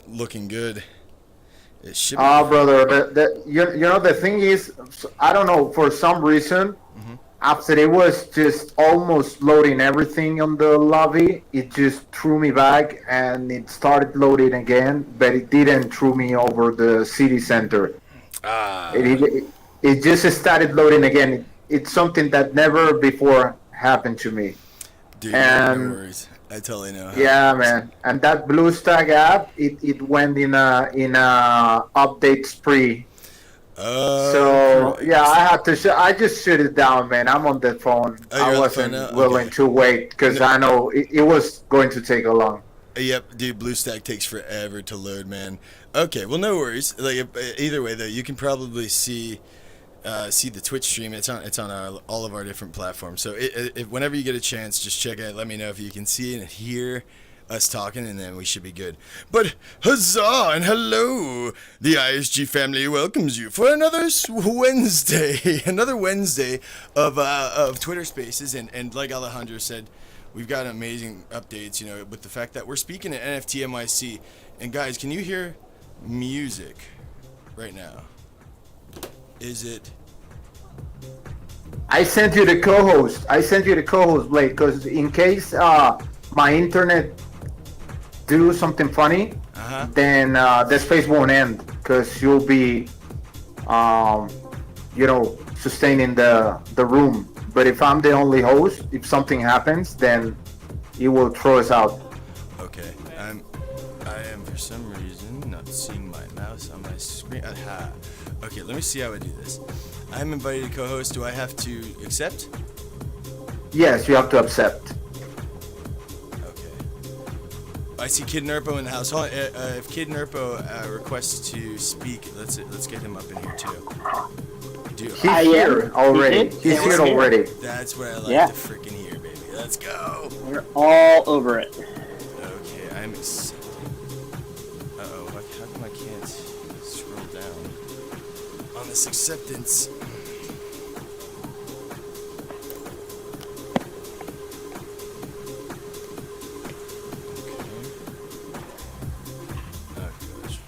looking good. It should be. Brother, the thing is, I don't know, for some reason, Mm-hmm. after it was just almost loading everything on the lobby, it just threw me back and it started loading again, but it didn't throw me over the city center. It, Ah, it, it just started loading again. It's something that never before happened to me. dude, no And worries. I totally know how it yeah, goes. man. And that BlueStack app, it went in a update spree. Oh So yeah, Christ! I just shut it down, man. I'm on the phone. Oh, I you're on the phone now. wasn't willing Okay. to wait No, because I know it was going to take a long. yep, dude. BlueStack takes forever to load, man. Okay, well, no worries. Like either way, though, you can probably see the Twitch stream. It's on all of our different platforms. So whenever you get a chance, just check it. Let me know if you can see and hear us talking, and then we should be good. But huzzah and hello! The ISG family welcomes you for another Wednesday, another Wednesday of Twitter Spaces, and like Alejandro said, we've got amazing updates. With the fact that we're speaking at NFT NYC, and guys, can you hear music right now? Is it? I sent you the co-host, Blake, because in case my internet do something funny, Uh huh. then the space won't end because you'll be, um, sustaining the room. But if I'm the only host, if something happens, then it will throw us out. Okay. I am for some reason not seeing my mouse on my screen. Aha. Okay, let me see how I do this. I'm invited to co-host. Do I have to accept? Yes, you have to accept. Okay. I see Kid Nerpo in the house. Hold on, if Kid Nerpo requests to speak, let's get him up in here too. Dude, He's here already. He's here already. that's what I like Yeah. to freaking hear, baby. Let's go. We're all over it. Okay, I'm accepted. Uh-oh, how come I can't scroll down on this acceptance? Oh gosh.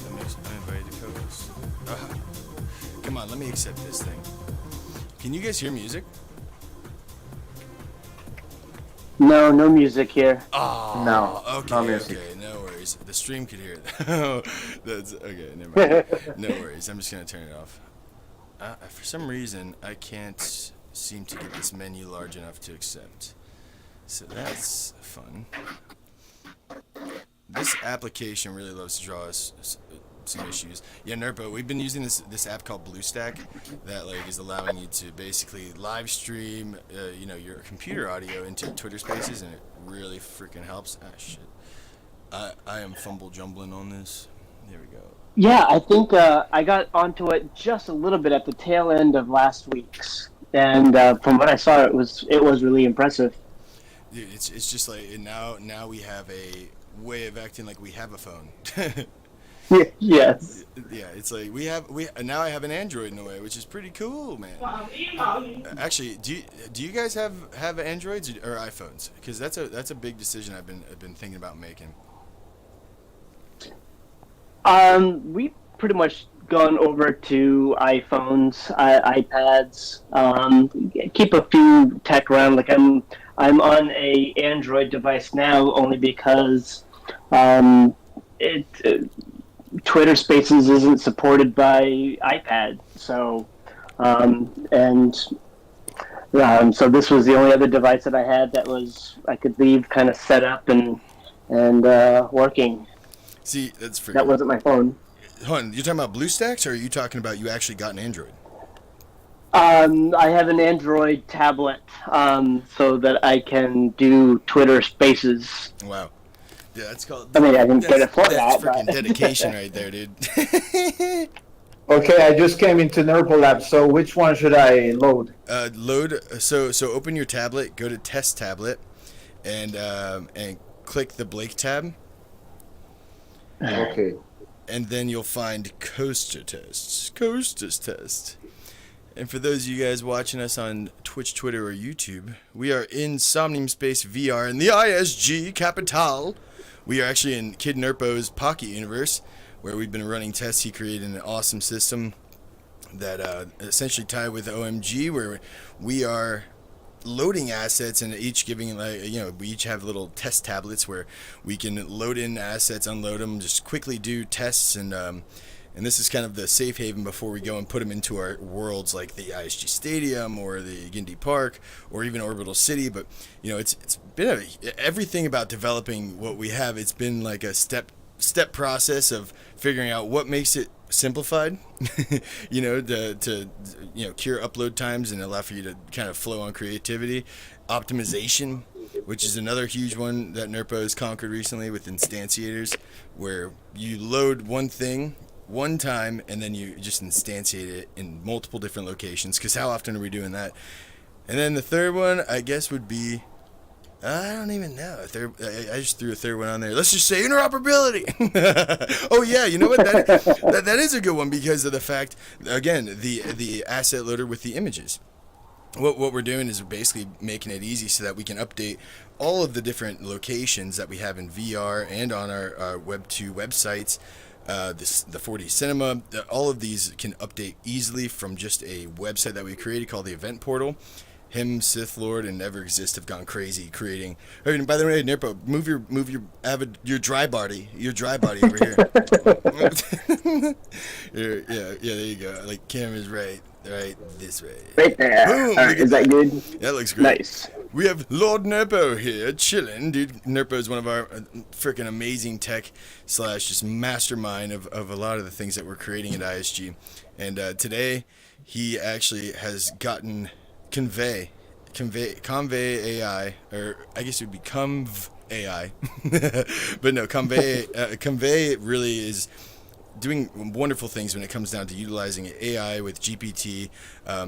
I'm invited to co-host. Come on, let me accept this thing. Can you guys hear music? No, no music here. Oh, No, okay, no music. okay, no worries. The stream could hear it. That's okay, never mind. No worries, I'm just gonna turn it off. For some reason, I can't seem to get this menu large enough to accept. So that's fun. This application really loves to draw us some issues. Yeah, Nerpo, we've been using this app called BlueStack that is allowing you to basically live stream your computer audio into Twitter Spaces, and it really freaking helps. Ah, shit. I am fumble jumbling on this. There we go. Yeah, I think I got onto it just a little bit at the tail end of last week's, and from what I saw, it was really impressive. Dude, it's just like now we have a way of acting like we have a phone. Yes. Yeah, it's like we now I have an Android in a way, which is pretty cool, man. Actually, do you guys have Androids or iPhones? Because that's a big decision I've been thinking about making. We pretty much gone over to iPhones, iPads. Keep a few tech around. Like I'm on a Android device now only because it Twitter Spaces isn't supported by iPad. So so this was the only other device that I had that I could leave kind of set up and working. See, that's freaking. That wasn't my phone. Hold on, you're talking about BlueStacks, or are you talking about you actually got an Android? I have an Android tablet, so that I can do Twitter Spaces. Wow. Yeah, that's called. I mean, I didn't get it for That's that. freaking But dedication right there, dude. Okay, I just came into Nurple Lab, so which one should I load? Load. So open your tablet. Go to Test Tablet, and click the Blake tab, Okay. and then you'll find Coaster Tests. Coaster Test. And for those of you guys watching us on Twitch, Twitter, or YouTube, we are in Somnium Space VR in the ISG Capital, We are actually in Kid Nerpo's Pocket Universe, where we've been running tests. He created an awesome system that essentially tie with OMG, where we are loading assets and each giving, like, we each have little test tablets where we can load in assets, unload them, just quickly do tests, and this is kind of the safe haven before we go and put them into our worlds like the ISG Stadium or the Gindi Park or even Orbital City. But it's been everything about developing what we have. It's been like a step process of figuring out what makes it simplified, to cure upload times and allow for you to kind of flow on creativity. Optimization, which is another huge one that Nerpo has conquered recently with instantiators, where you load one thing one time and then you just instantiate it in multiple different locations, because how often are we doing that? And then the third one, I guess, would be, I don't even know. I just threw a third one on there. Let's just say interoperability. Oh yeah, you know what? That is a good one, because of the fact, again, the asset loader with the images. What we're doing is basically making it easy so that we can update all of the different locations that we have in VR and on our Web 2 websites. The 4D Cinema, all of these can update easily from just a website that we created called the Event Portal. Him, Sith Lord, and Never Exist have gone crazy creating. I mean, by the way, Nerpo, move your dry body over here. Yeah, there you go. Like, camera's right this way. Right there. Boom, Is that good? That looks great. Nice. We have Lord Nerpo here, chilling. Dude, Nerpo is one of our freaking amazing tech / just mastermind of a lot of the things that we're creating at ISG. And today, he actually has gotten Convey AI, or I guess it would be Conv AI. But no, Convey really is doing wonderful things when it comes down to utilizing AI with GPT,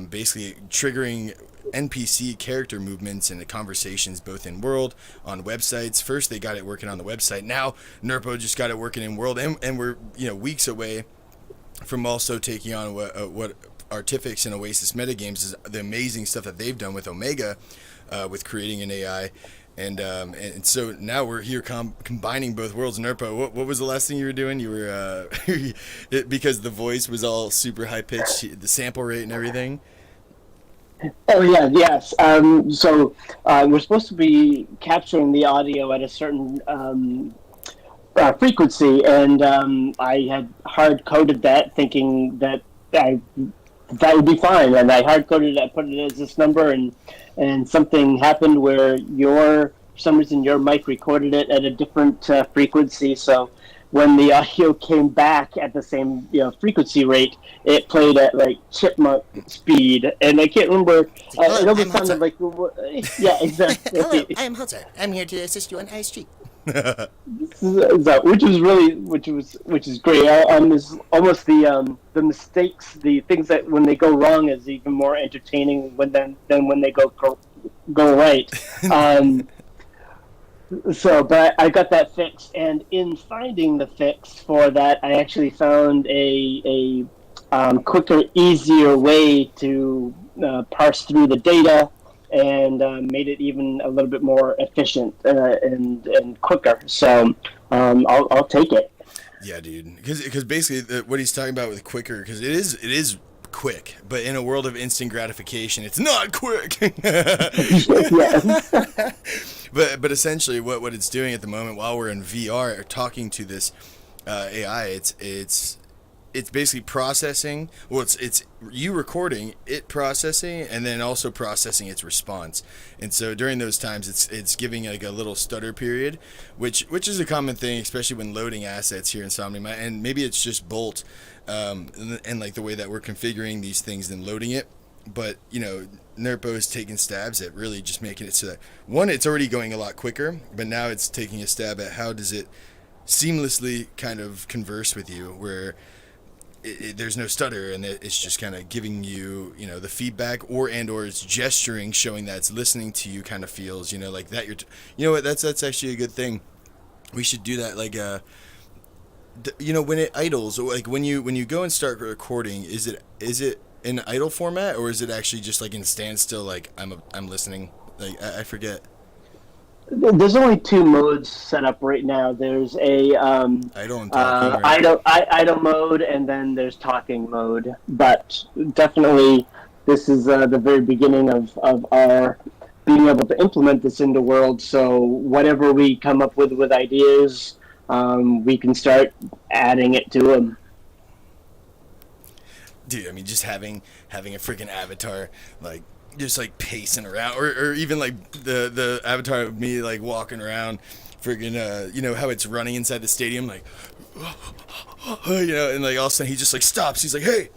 basically triggering NPC character movements and conversations both in world, on websites. First they got it working on the website. Now Nerpo just got it working in world, and we're weeks away from also taking on what Artifix and Oasis Metagames is the amazing stuff that they've done with Omega, with creating an AI. And so now we're here combining both worlds. Nerpo, what was the last thing you were doing? You were because the voice was all super high pitched, the sample rate and everything. Oh yeah, yes. So we're supposed to be capturing the audio at a certain frequency, and I had hard coded that, thinking that that would be fine, and I hard coded it. I put it as this number, and something happened where for some reason your mic recorded it at a different frequency. So when the audio came back at the same frequency rate, it played at like chipmunk speed, and I can't remember. It almost sounded like yeah, exactly. Hello, I am Hotzer. I'm here to assist you on ISG. So, which is great. Is almost the mistakes, the things that when they go wrong is even more entertaining than when they go right. But I got that fixed, and in finding the fix for that, I actually found a quicker, easier way to parse through the data, and made it even a little bit more efficient and quicker. So I'll take it. Yeah, dude. Because basically what he's talking about with quicker, because it is quick, but in a world of instant gratification, it's not quick. But essentially what it's doing at the moment while we're in VR talking to this AI, it's basically processing. Well, it's you recording it, processing, and then also processing its response. And so during those times, it's giving like a little stutter period, which is a common thing, especially when loading assets here in Somnium. And maybe it's just Bolt, and like the way that we're configuring these things and loading it. But Nerpo is taking stabs at really just making it so that one, it's already going a lot quicker, but now it's taking a stab at how does it seamlessly kind of converse with you, where there's no stutter, and it's just kind of giving you, the feedback, or it's gesturing, showing that it's listening to you, kind of feels, like that you're, what, that's actually a good thing. We should do that, like, when it idles, or like when you go and start recording, is it in idle format, or is it actually just like in standstill, like I'm listening? Like I forget. There's only two modes set up right now. There's a Idle and talking. Right? idle mode, and then there's talking mode. But definitely, this is the very beginning of our being able to implement this in the world. So whatever we come up with ideas, we can start adding it to them. Dude, I mean, just having a freaking avatar, like, just like pacing around, or even like the avatar of me like walking around, freaking you know how it's running inside the stadium, like, you know, and like all of a sudden he just like stops. He's like, hey,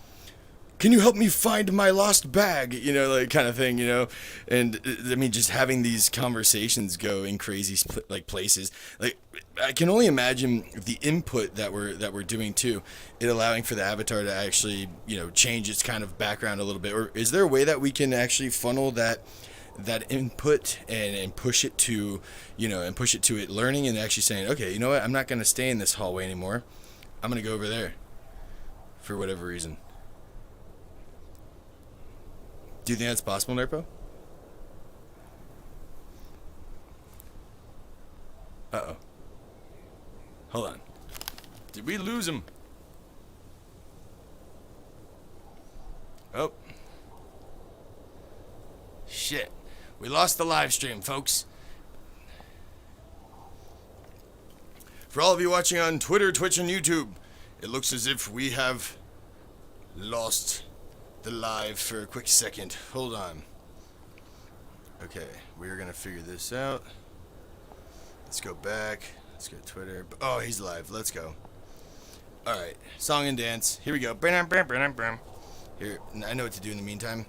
can you help me find my lost bag? You know, like kind of thing, you know. And I mean, just having these conversations go in crazy like places. Like, I can only imagine the input that we're doing too, it allowing for the avatar to actually, you know, change its kind of background a little bit. Or is there a way that we can actually funnel that input and push it to, you know, and push it to it learning and actually saying, okay, you know what, I'm not going to stay in this hallway anymore. I'm going to go over there for whatever reason. Do you think that's possible, Nerpo? Uh-oh. Hold on. Did we lose him? Oh. Shit. We lost the live stream, folks. For all of you watching on Twitter, Twitch, and YouTube, it looks as if we have lost the live for a quick second. Hold on. Okay, we're gonna figure this out. Let's go back. Let's go to Twitter. Oh, he's live. Let's go. Alright, song and dance. Here we go. Here, I know what to do in the meantime.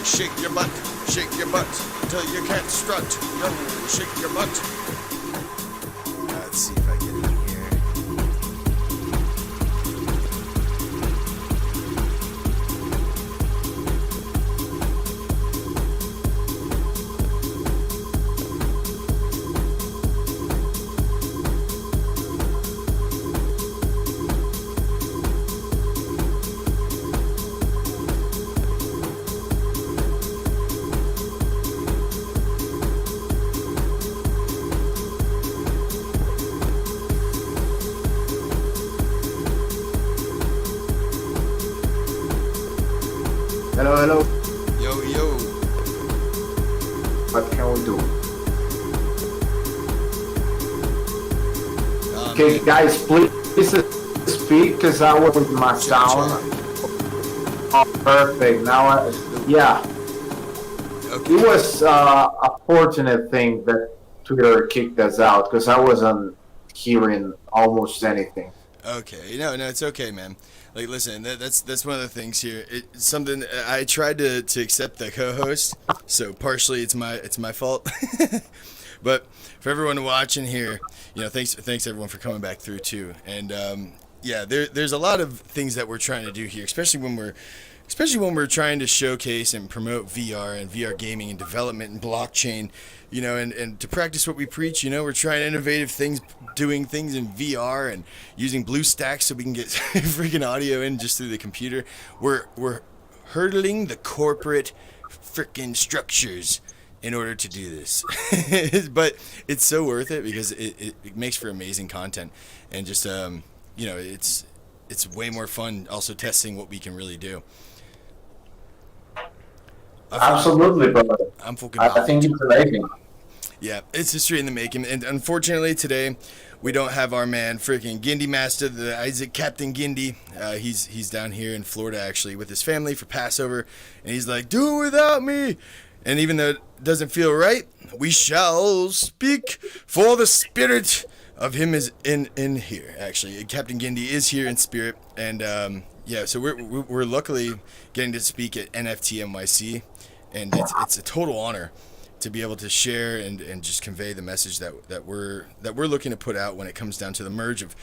Shake your butt till you can't strut. Yo, shake your butt. Let's see if I get it in here. Hello, hello. Yo, yo. What can we do? Okay, Man. guys, please speak because I was with my sound. Oh, perfect. Now, yeah. Okay. It was a fortunate thing that Twitter kicked us out because I wasn't hearing almost anything. Okay, no, it's okay, man. Like, listen, that's one of the things here. It's something I tried to accept the co-host, so partially it's my fault. But for everyone watching here, you know, thanks everyone for coming back through too. And yeah, there's a lot of things that we're trying to do here, especially when we're trying to showcase and promote VR and VR gaming and development and blockchain, you know, and to practice what we preach. You know, we're trying innovative things, doing things in VR and using BlueStacks so we can get freaking audio in just through the computer. We're hurdling the corporate freaking structures in order to do this. But it's so worth it because it makes for amazing content, and just you know, it's way more fun also testing what we can really do. Absolutely, brother. I'm fucking I think it's amazing. Yeah, it's history in the making. And unfortunately today, we don't have our man freaking Gindy Master, the Isaac Captain Gindy. He's down here in Florida actually with his family for Passover, and he's like, do it without me. And even though it doesn't feel right, we shall speak, for the spirit of him is in here. Actually, Captain Gindy is here in spirit, and yeah, so we're luckily getting to speak at NFT NYC, and it's a total honor to be able to share and just convey the message that we're looking to put out when it comes down to the merge of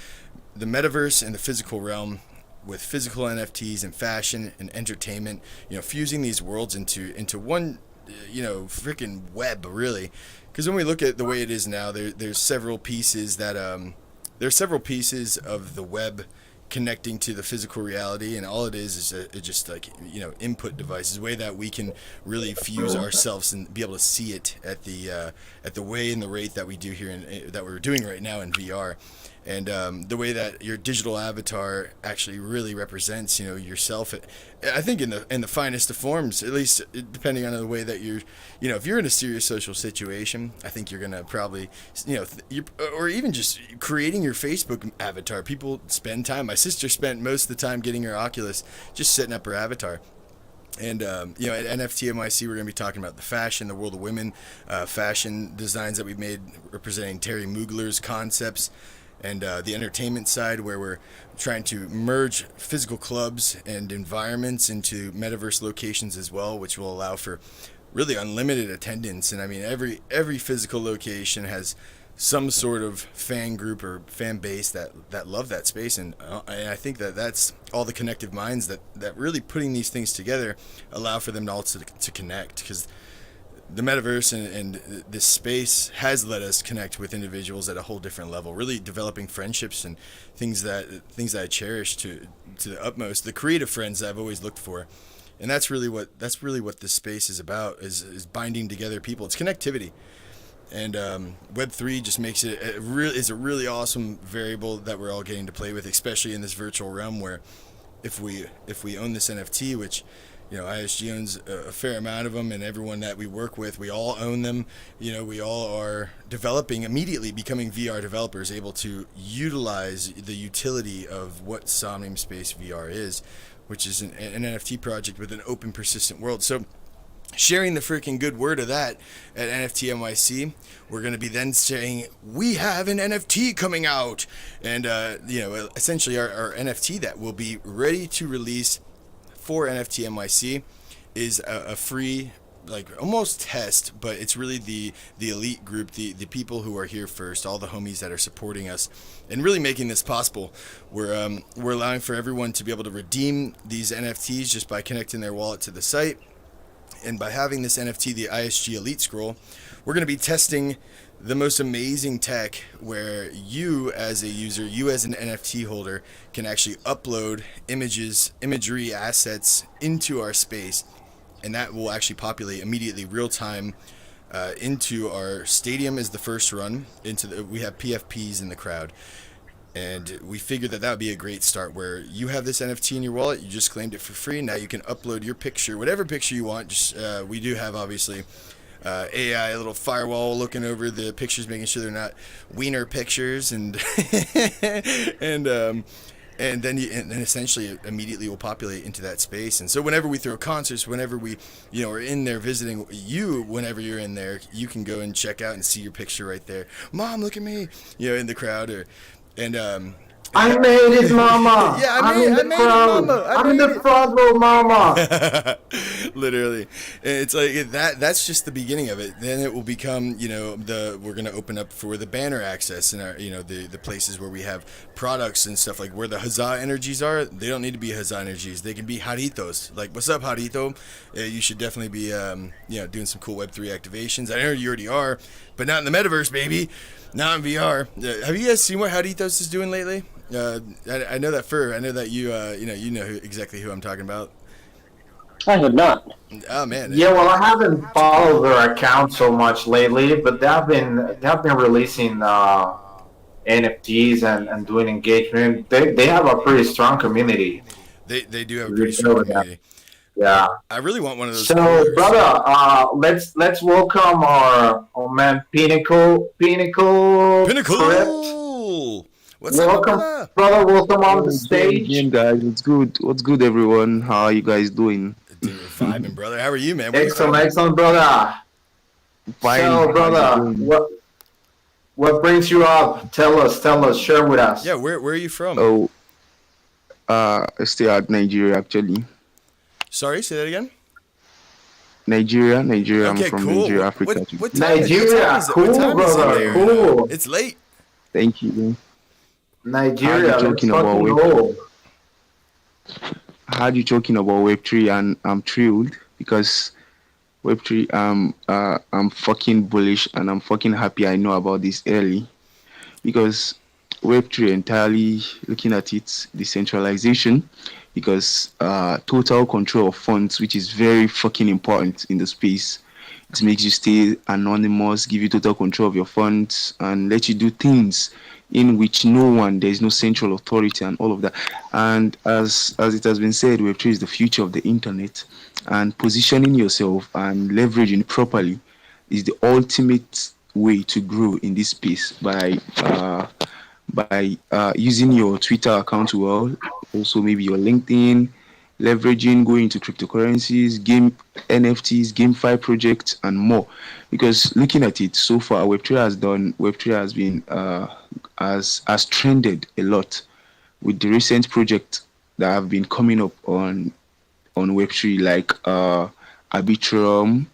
the metaverse and the physical realm, with physical NFTs and fashion and entertainment, fusing these worlds into one, freaking web, really. Because when we look at the way it is now, there's several pieces of the web connecting to the physical reality, and all it is just like input devices, way that we can really fuse ourselves and be able to see it at the way and the rate that we do here that we're doing right now in VR. And the way that your digital avatar actually really represents, yourself, I think in the finest of forms, at least depending on the way that you're, if you're in a serious social situation, I think you're gonna probably, or even just creating your Facebook avatar. People spend time. My sister spent most of the time getting her Oculus, just setting up her avatar. And, at NFT NYC, we're going to be talking about the fashion, the world of women, fashion designs that we've made representing Terry Mugler's concepts. And the entertainment side, where we're trying to merge physical clubs and environments into metaverse locations as well, which will allow for really unlimited attendance. And I mean, every physical location has some sort of fan group or fan base that love that space. And I think that's all the connective minds that really putting these things together allow for them all to connect, because the metaverse and this space has let us connect with individuals at a whole different level, really developing friendships and things that I cherish to the utmost, the creative friends that I've always looked for. And that's really what this space is about, is binding together people. It's connectivity. And Web3 just makes it is a really awesome variable that we're all getting to play with, especially in this virtual realm, where if we own this NFT, which ISG owns a fair amount of them, and everyone that we work with, we all own them. We all are developing, immediately becoming VR developers, able to utilize the utility of what Somnium Space VR is, which is an NFT project with an open, persistent world. So sharing the freaking good word of that at NFT NYC, we're going to be then saying, we have an NFT coming out. And, essentially our NFT that will be ready to release for NFT NYC is a free, like, almost test, but it's really the elite group, the people who are here first, all the homies that are supporting us and really making this possible. We're allowing for everyone to be able to redeem these NFTs just by connecting their wallet to the site. And by having this NFT, the ISG Elite Scroll, we're going to be testing the most amazing tech where you as a user, you as an NFT holder, can actually upload imagery, assets into our space, and that will actually populate immediately, real time, into our stadium as the first run. We have PFPs in the crowd. And we figured that would be a great start, where you have this NFT in your wallet, you just claimed it for free, now you can upload your picture, whatever picture you want. Just we do have, obviously, AI, a little firewall looking over the pictures, making sure they're not wiener pictures, and and then essentially it immediately will populate into that space. And so whenever we throw concerts, whenever we are in there visiting you, whenever you're in there, you can go and check out and see your picture right there. Mom, look at me, in the crowd, I made it, mama. Yeah, I made it, mama. I'm in the front row, mama. Literally, it's like that's just the beginning of it. Then it will become, we're gonna open up for the banner access and our, the places where we have products and stuff, like where the Huzzah energies are. They don't need to be Huzzah energies. They can be Jaritos. Like, what's up, Jarito? You should definitely be, doing some cool Web3 activations. I know you already are, but not in the metaverse, baby. Not in VR. Have you guys seen what Jaritos is doing lately? I know that I know that you exactly who I'm talking about. I have not. Oh man. Yeah, well, I haven't followed their account so much lately, but they have been releasing NFTs and doing engagement. They have a pretty strong community. They do have a pretty strong community. Yeah. I really want one of those. So, colors. brother, let's welcome our man Pinnacle. What's welcome, up, brother? Welcome on the stage. Again, guys, what's good, everyone? How are you guys doing? Dude, vibing, brother. How are you, man? Excellent, brother. Fine. So, brother, what brings you up? Tell us, share with us. Yeah, where are you from? Oh, I stay at Nigeria, actually. Sorry, say that again. Nigeria. Okay, I'm from cool. Nigeria, Africa. What time Nigeria, is it? cool, What time is it brother, there? cool. It's late. Thank you. Nigeria, How are you let's talking about fucking it? go. I heard you talking about Web3, and I'm thrilled because Web3, I'm fucking bullish and I'm fucking happy I know about this early because Web3 entirely looking at its decentralization because total control of funds, which is very fucking important in the space. It makes you stay anonymous, give you total control of your funds, and let you do things in which there's no central authority and all of that. And as it has been said, Web3 is the future of the internet, and positioning yourself and leveraging properly is the ultimate way to grow in this space by using your Twitter account well, also maybe your LinkedIn, leveraging, going into cryptocurrencies, game NFTs, GameFi projects, and more. Because looking at it so far, Web3 has been has trended a lot with the recent projects that have been coming up on Web3 like Arbitrum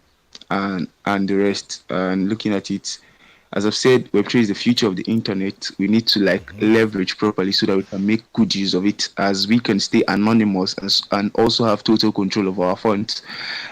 and the rest. And looking at it, as I've said, Web3 is the future of the internet. We need to like Hmm. leverage properly so that we can make good use of it, as we can stay anonymous and also have total control of our funds.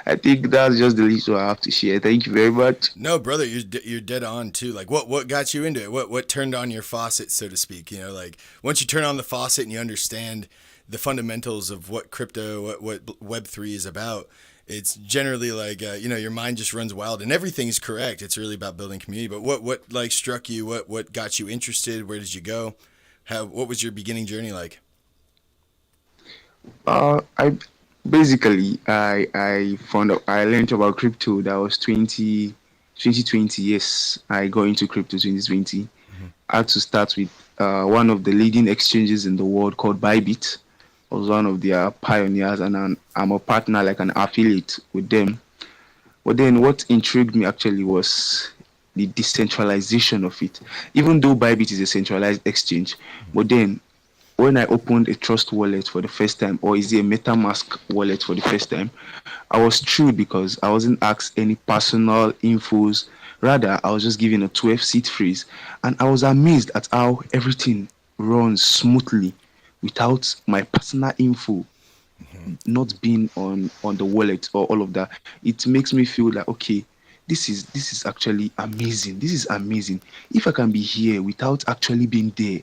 I think that's just the least I have to share. Thank you very much. No, brother, you're dead on too. Like, what got you into it? What turned on your faucet, so to speak? You know, like once you turn on the faucet and you understand the fundamentals of what crypto, what Web3 is about, it's generally like your mind just runs wild and everything's correct. It's really about building community. But what like struck you? What got you interested? Where did you go? What was your beginning journey like? I basically I found out I learned about crypto that was 2020. Yes, I got into crypto 2020. Hmm. I had to start with one of the leading exchanges in the world called Bybit. I was one of their pioneers, and I'm a partner, like an affiliate with them. But then what intrigued me actually was the decentralization of it. Even though Bybit is a centralized exchange, but then when I opened a Trust wallet for the first time, or is it a MetaMask wallet for the first time, I was thrilled because I wasn't asked any personal infos. Rather, I was just given a 12-seat freeze, and I was amazed at how everything runs smoothly without my personal info not being on the wallet or all of that. It makes me feel like, okay, this is actually amazing. This is amazing. If I can be here without actually being there,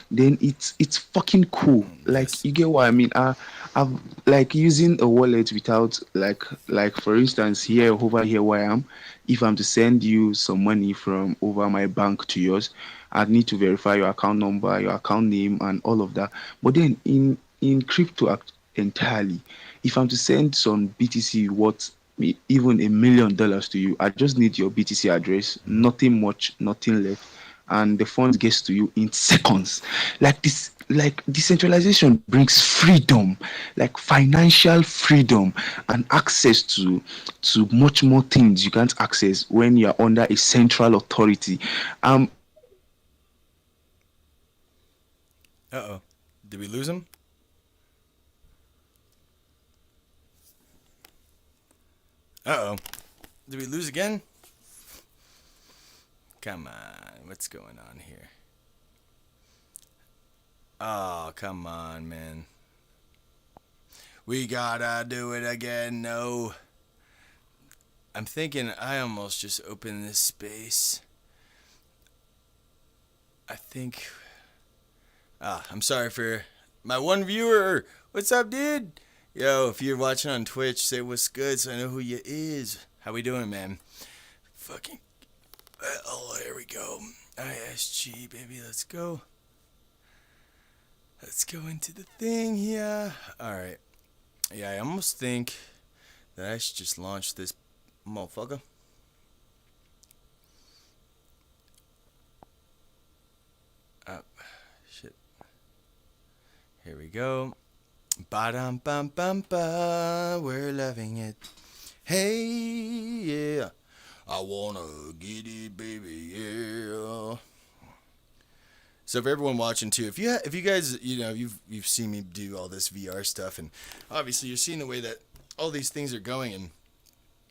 then it's fucking cool. Like, Yes. you get what I mean? I've like using a wallet without like for instance, here over here where I am, if I'm to send you some money from over my bank to yours, I'd need to verify your account number, your account name, and all of that. But then in crypto entirely, if I'm to send some BTC worth even $1 million to you, I just need your BTC address, Hmm. nothing much, nothing less, and the funds gets to you in seconds. Like this, like decentralization brings freedom, like financial freedom and access to much more things you can't access when you're under a central authority. Uh oh. Did we lose him? Uh oh. Did we lose again? Come on. What's going on here? Oh, come on, man. We gotta do it again. No. I'm thinking I almost just opened this space. I think. I'm sorry for my one viewer. What's up, dude? Yo, if you're watching on Twitch, say what's good so I know who you is. How we doing, man? Fucking. Oh, here we go. ISG, baby. Let's go. Let's go into the thing here. Alright. Yeah, I almost think that I should just launch this motherfucker. Oh, shit. Here we go. Ba-dum bum bum ba. We're loving it. Hey, yeah. I wanna get it, baby, yeah. So for everyone watching too, if you guys you've seen me do all this VR stuff, and obviously you're seeing the way that all these things are going, and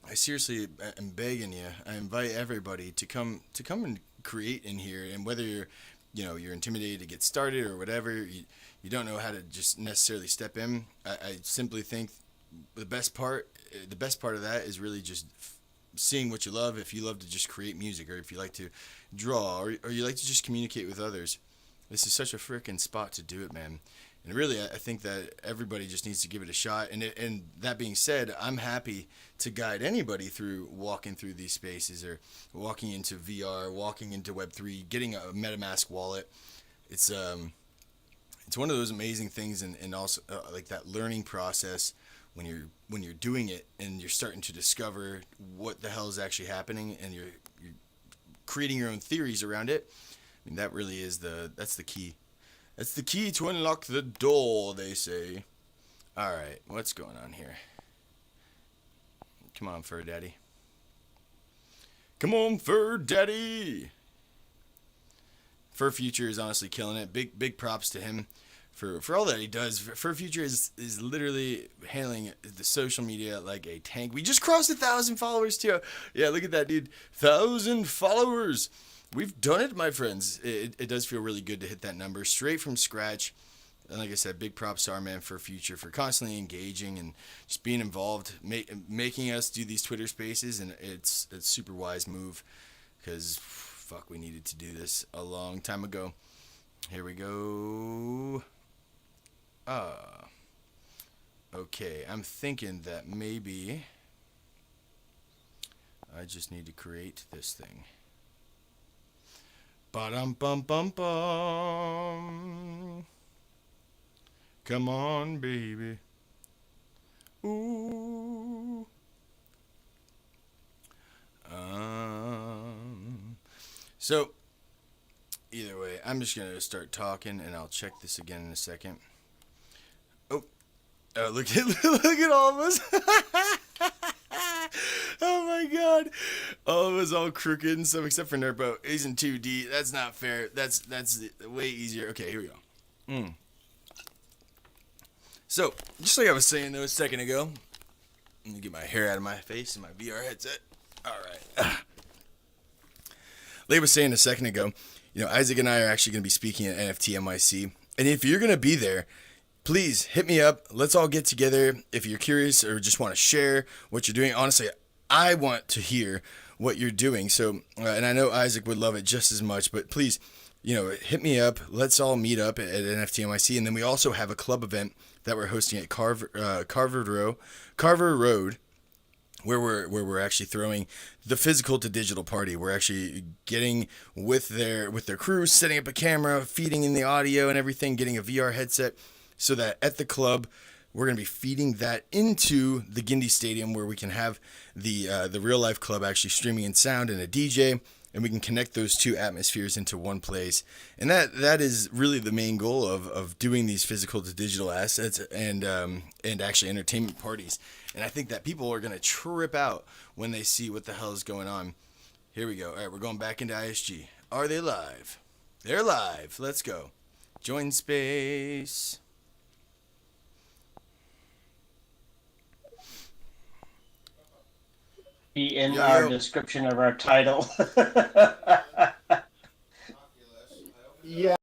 I seriously am begging you. I invite everybody to come and create in here, and whether you're you're intimidated to get started or whatever, you don't know how to just necessarily step in. I simply think the best part of that is really just seeing what you love. If you love to just create music, or if you like to draw, or you like to just communicate with others, this is such a freaking spot to do it, man. And really, I think that everybody just needs to give it a shot. And that being said, I'm happy to guide anybody through walking through these spaces, or walking into VR, walking into Web3, getting a MetaMask wallet. It's one of those amazing things, and also like that learning process when you're doing it and you're starting to discover what the hell is actually happening, and you're creating your own theories around it. I mean, that really is that's the key. That's the key to unlock the door, they say. All right, what's going on here? Come on, Fur Daddy. Come on, Fur Daddy. Fur Future is honestly killing it. Big props to him for all that he does. Fur Future is literally handling the social media like a tank. We just crossed 1,000 followers too. Yeah, look at that, dude. 1,000 followers. We've done it, my friends. It does feel really good to hit that number straight from scratch. And like I said, big props to our man Fur Future for constantly engaging and just being involved, making us do these Twitter spaces. And it's a super wise move, because fuck, we needed to do this a long time ago. Here we go. Okay, I'm thinking that maybe I just need to create this thing. Ba-dum bum bum bum. Come on, baby. Ooh. So either way, I'm just gonna start talking, and I'll check this again in a second. Oh, look at all of us. Oh my god. All of us all crooked and stuff, except for Nerpo. He's in 2D. That's not fair. That's way easier. Okay, here we go. So, just like I was saying though a second ago, let me get my hair out of my face and my VR headset. Alright. Like I was saying a second ago, Isaac and I are actually going to be speaking at NFT NYC. And if you're going to be there, please hit me up. Let's all get together. If you're curious or just want to share what you're doing, honestly, I want to hear what you're doing. So, and I know Isaac would love it just as much, but please, hit me up. Let's all meet up at NFT NYC. And then we also have a club event that we're hosting at Carver Road, where we're actually throwing the physical to digital party. We're actually getting with their crew, setting up a camera, feeding in the audio and everything, getting a VR headset, so that at the club we're going to be feeding that into the Guindy Stadium, where we can have the real life club actually streaming in sound and a DJ, and we can connect those two atmospheres into one place. And that is really the main goal of doing these physical to digital assets and actually entertainment parties. And I think that people are going to trip out when they see what the hell is going on. Here we go. All right, we're going back into ISG. Are they live? They're live. Let's go. Join space. Be in our description of our title. Yeah.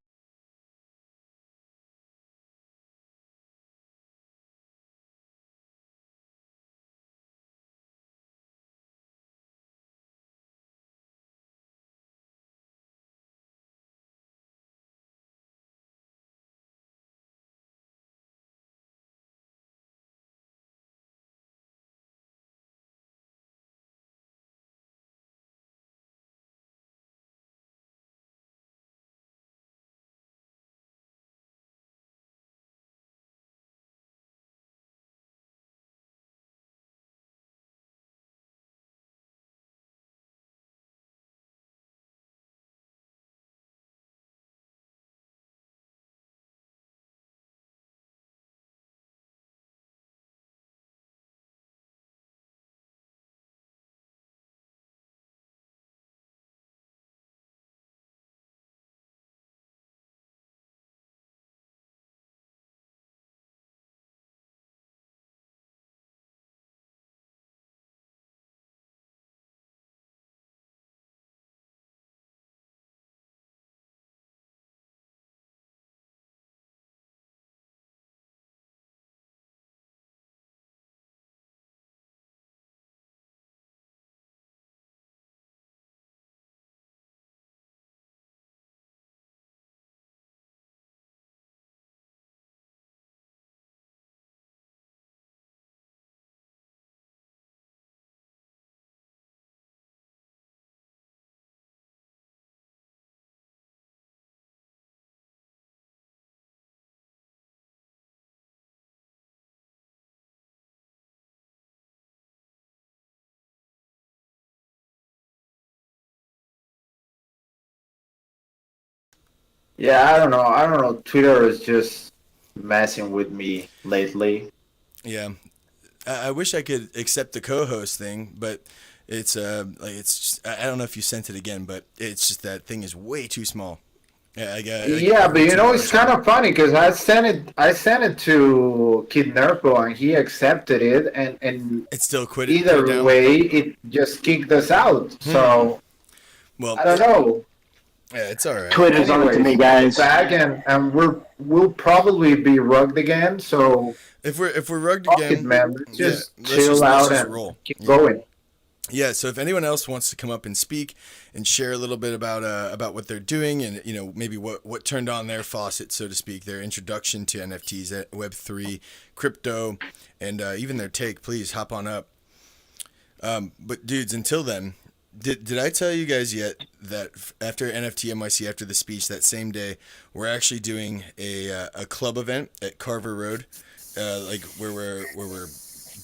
Yeah, I don't know. I don't know. Twitter is just messing with me lately. Yeah, I wish I could accept the co-host thing, but it's I don't know if you sent it again, but it's just that thing is way too small. Yeah, I got like Yeah, but way you too know it's large. kind of funny because I sent it to Kid Nerpo and he accepted it, and It still put it either down. way it just kicked us out. So Well, I don't know. yeah, it's all right. Twitter's on it to Anyways, me, we're guys. back and we'll probably be rugged again. So If we're rugged fuck it, again, man. Let's yeah, just let's chill just out and roll. keep Yeah. going. Yeah, so if anyone else wants to come up and speak and share a little bit about what they're doing and maybe what turned on their faucet, so to speak, their introduction to NFTs, Web3, crypto, and even their take, please hop on up. But dudes, until then, did I tell you guys yet that after NFT NYC, after the speech that same day, we're actually doing a club event at Carver Road, like where we're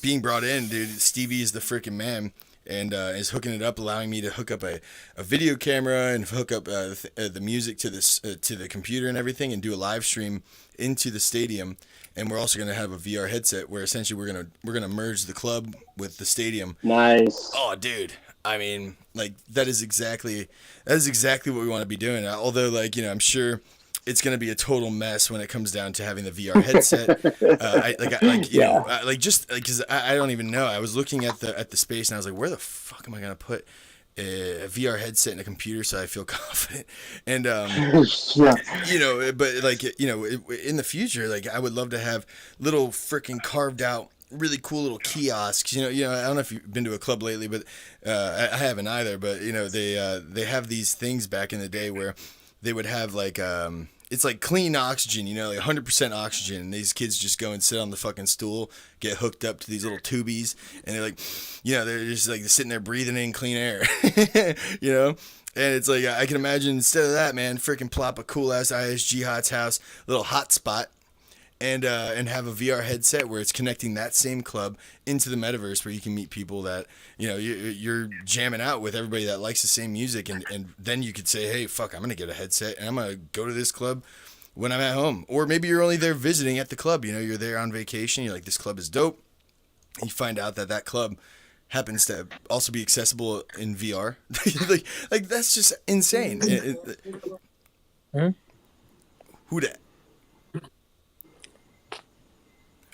being brought in, dude. Stevie is the freaking man. And is hooking it up, allowing me to hook up a video camera and hook up the music to this to the computer and everything, and do a live stream into the stadium. And we're also going to have a VR headset where essentially we're gonna merge the club with the stadium. Nice. Oh, dude. I mean, like that is exactly what we want to be doing. Although, like I'm sure it's going to be a total mess when it comes down to having the VR headset. Because I don't even know. I was looking at the space and I was like, where the fuck am I going to put a VR headset and a computer so I feel confident? And Yeah. but in the future, like I would love to have little freaking carved out, really cool little kiosks. I don't know if you've been to a club lately, but I haven't either. But they have these things back in the day where they would have like it's like clean oxygen, like 100% oxygen. And these kids just go and sit on the fucking stool, get hooked up to these little tubies, and they're like, they're just like sitting there breathing in clean air, And it's like I can imagine instead of that, man, freaking plop a cool ass ISG Hot's house, little hotspot, and have a VR headset where it's connecting that same club into the metaverse where you can meet people that you're jamming out with, everybody that likes the same music, and then you could say, hey, fuck, I'm gonna get a headset and I'm gonna go to this club when I'm at home. Or maybe you're only there visiting at the club, you're there on vacation, you're like, this club is dope, and you find out that club happens to also be accessible in VR. like that's just insane. Who that?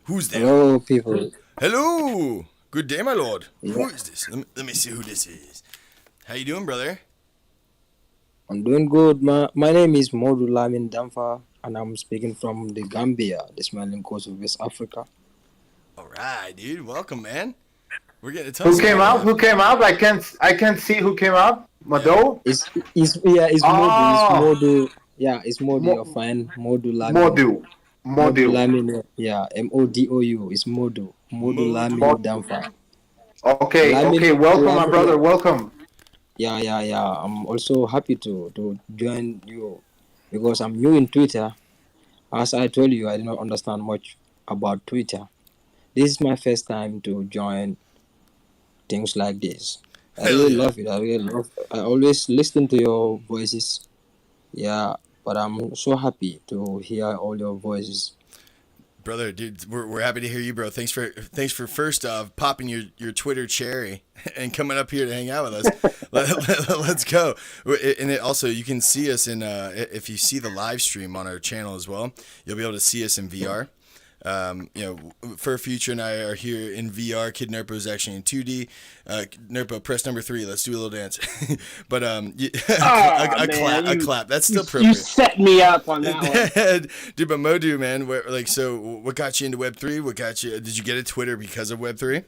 Who's there? Hello, people. Hello. Good day, my lord. Yeah. Who is this? Let me see who this is. How you doing, brother? I'm doing good. My name is Modu Lamin Damfa, and I'm speaking from the Gambia, the smiling coast of West Africa. All right, dude. Welcome, man. We're getting to Who came out? Who came out? I can't see who came out. Mado? It's Modu. It's Oh. Modu. Yeah, it's Modu. Mo- You're fine. Modu Lamin. Modu. Lamin. Yeah, Modou. It's Modu. Modu Lamin Damfa. Okay. Lamin- Okay. Welcome, my Lamin- brother. Welcome. Yeah. I'm also happy to join you because I'm new in Twitter. As I told you, I did not understand much about Twitter. This is my first time to join things like this. I Hell really yeah. love it. I always listen to your voices. Yeah, but I'm so happy to hear all your voices. Brother, dude, we're happy to hear you, bro. Thanks for first off popping your Twitter cherry and coming up here to hang out with us. Let's go. And also, you can see us in if you see the live stream on our channel as well, you'll be able to see us in VR. Fur Future and I are here in VR. Kid Nerpo is actually in 2D. Nerpo, press number 3. Let's do a little dance. But a clap. That's still You appropriate. set me up on that one. Dude, but Modu, man, so what got you into Web3? What got you? Did you get a Twitter because of Web3?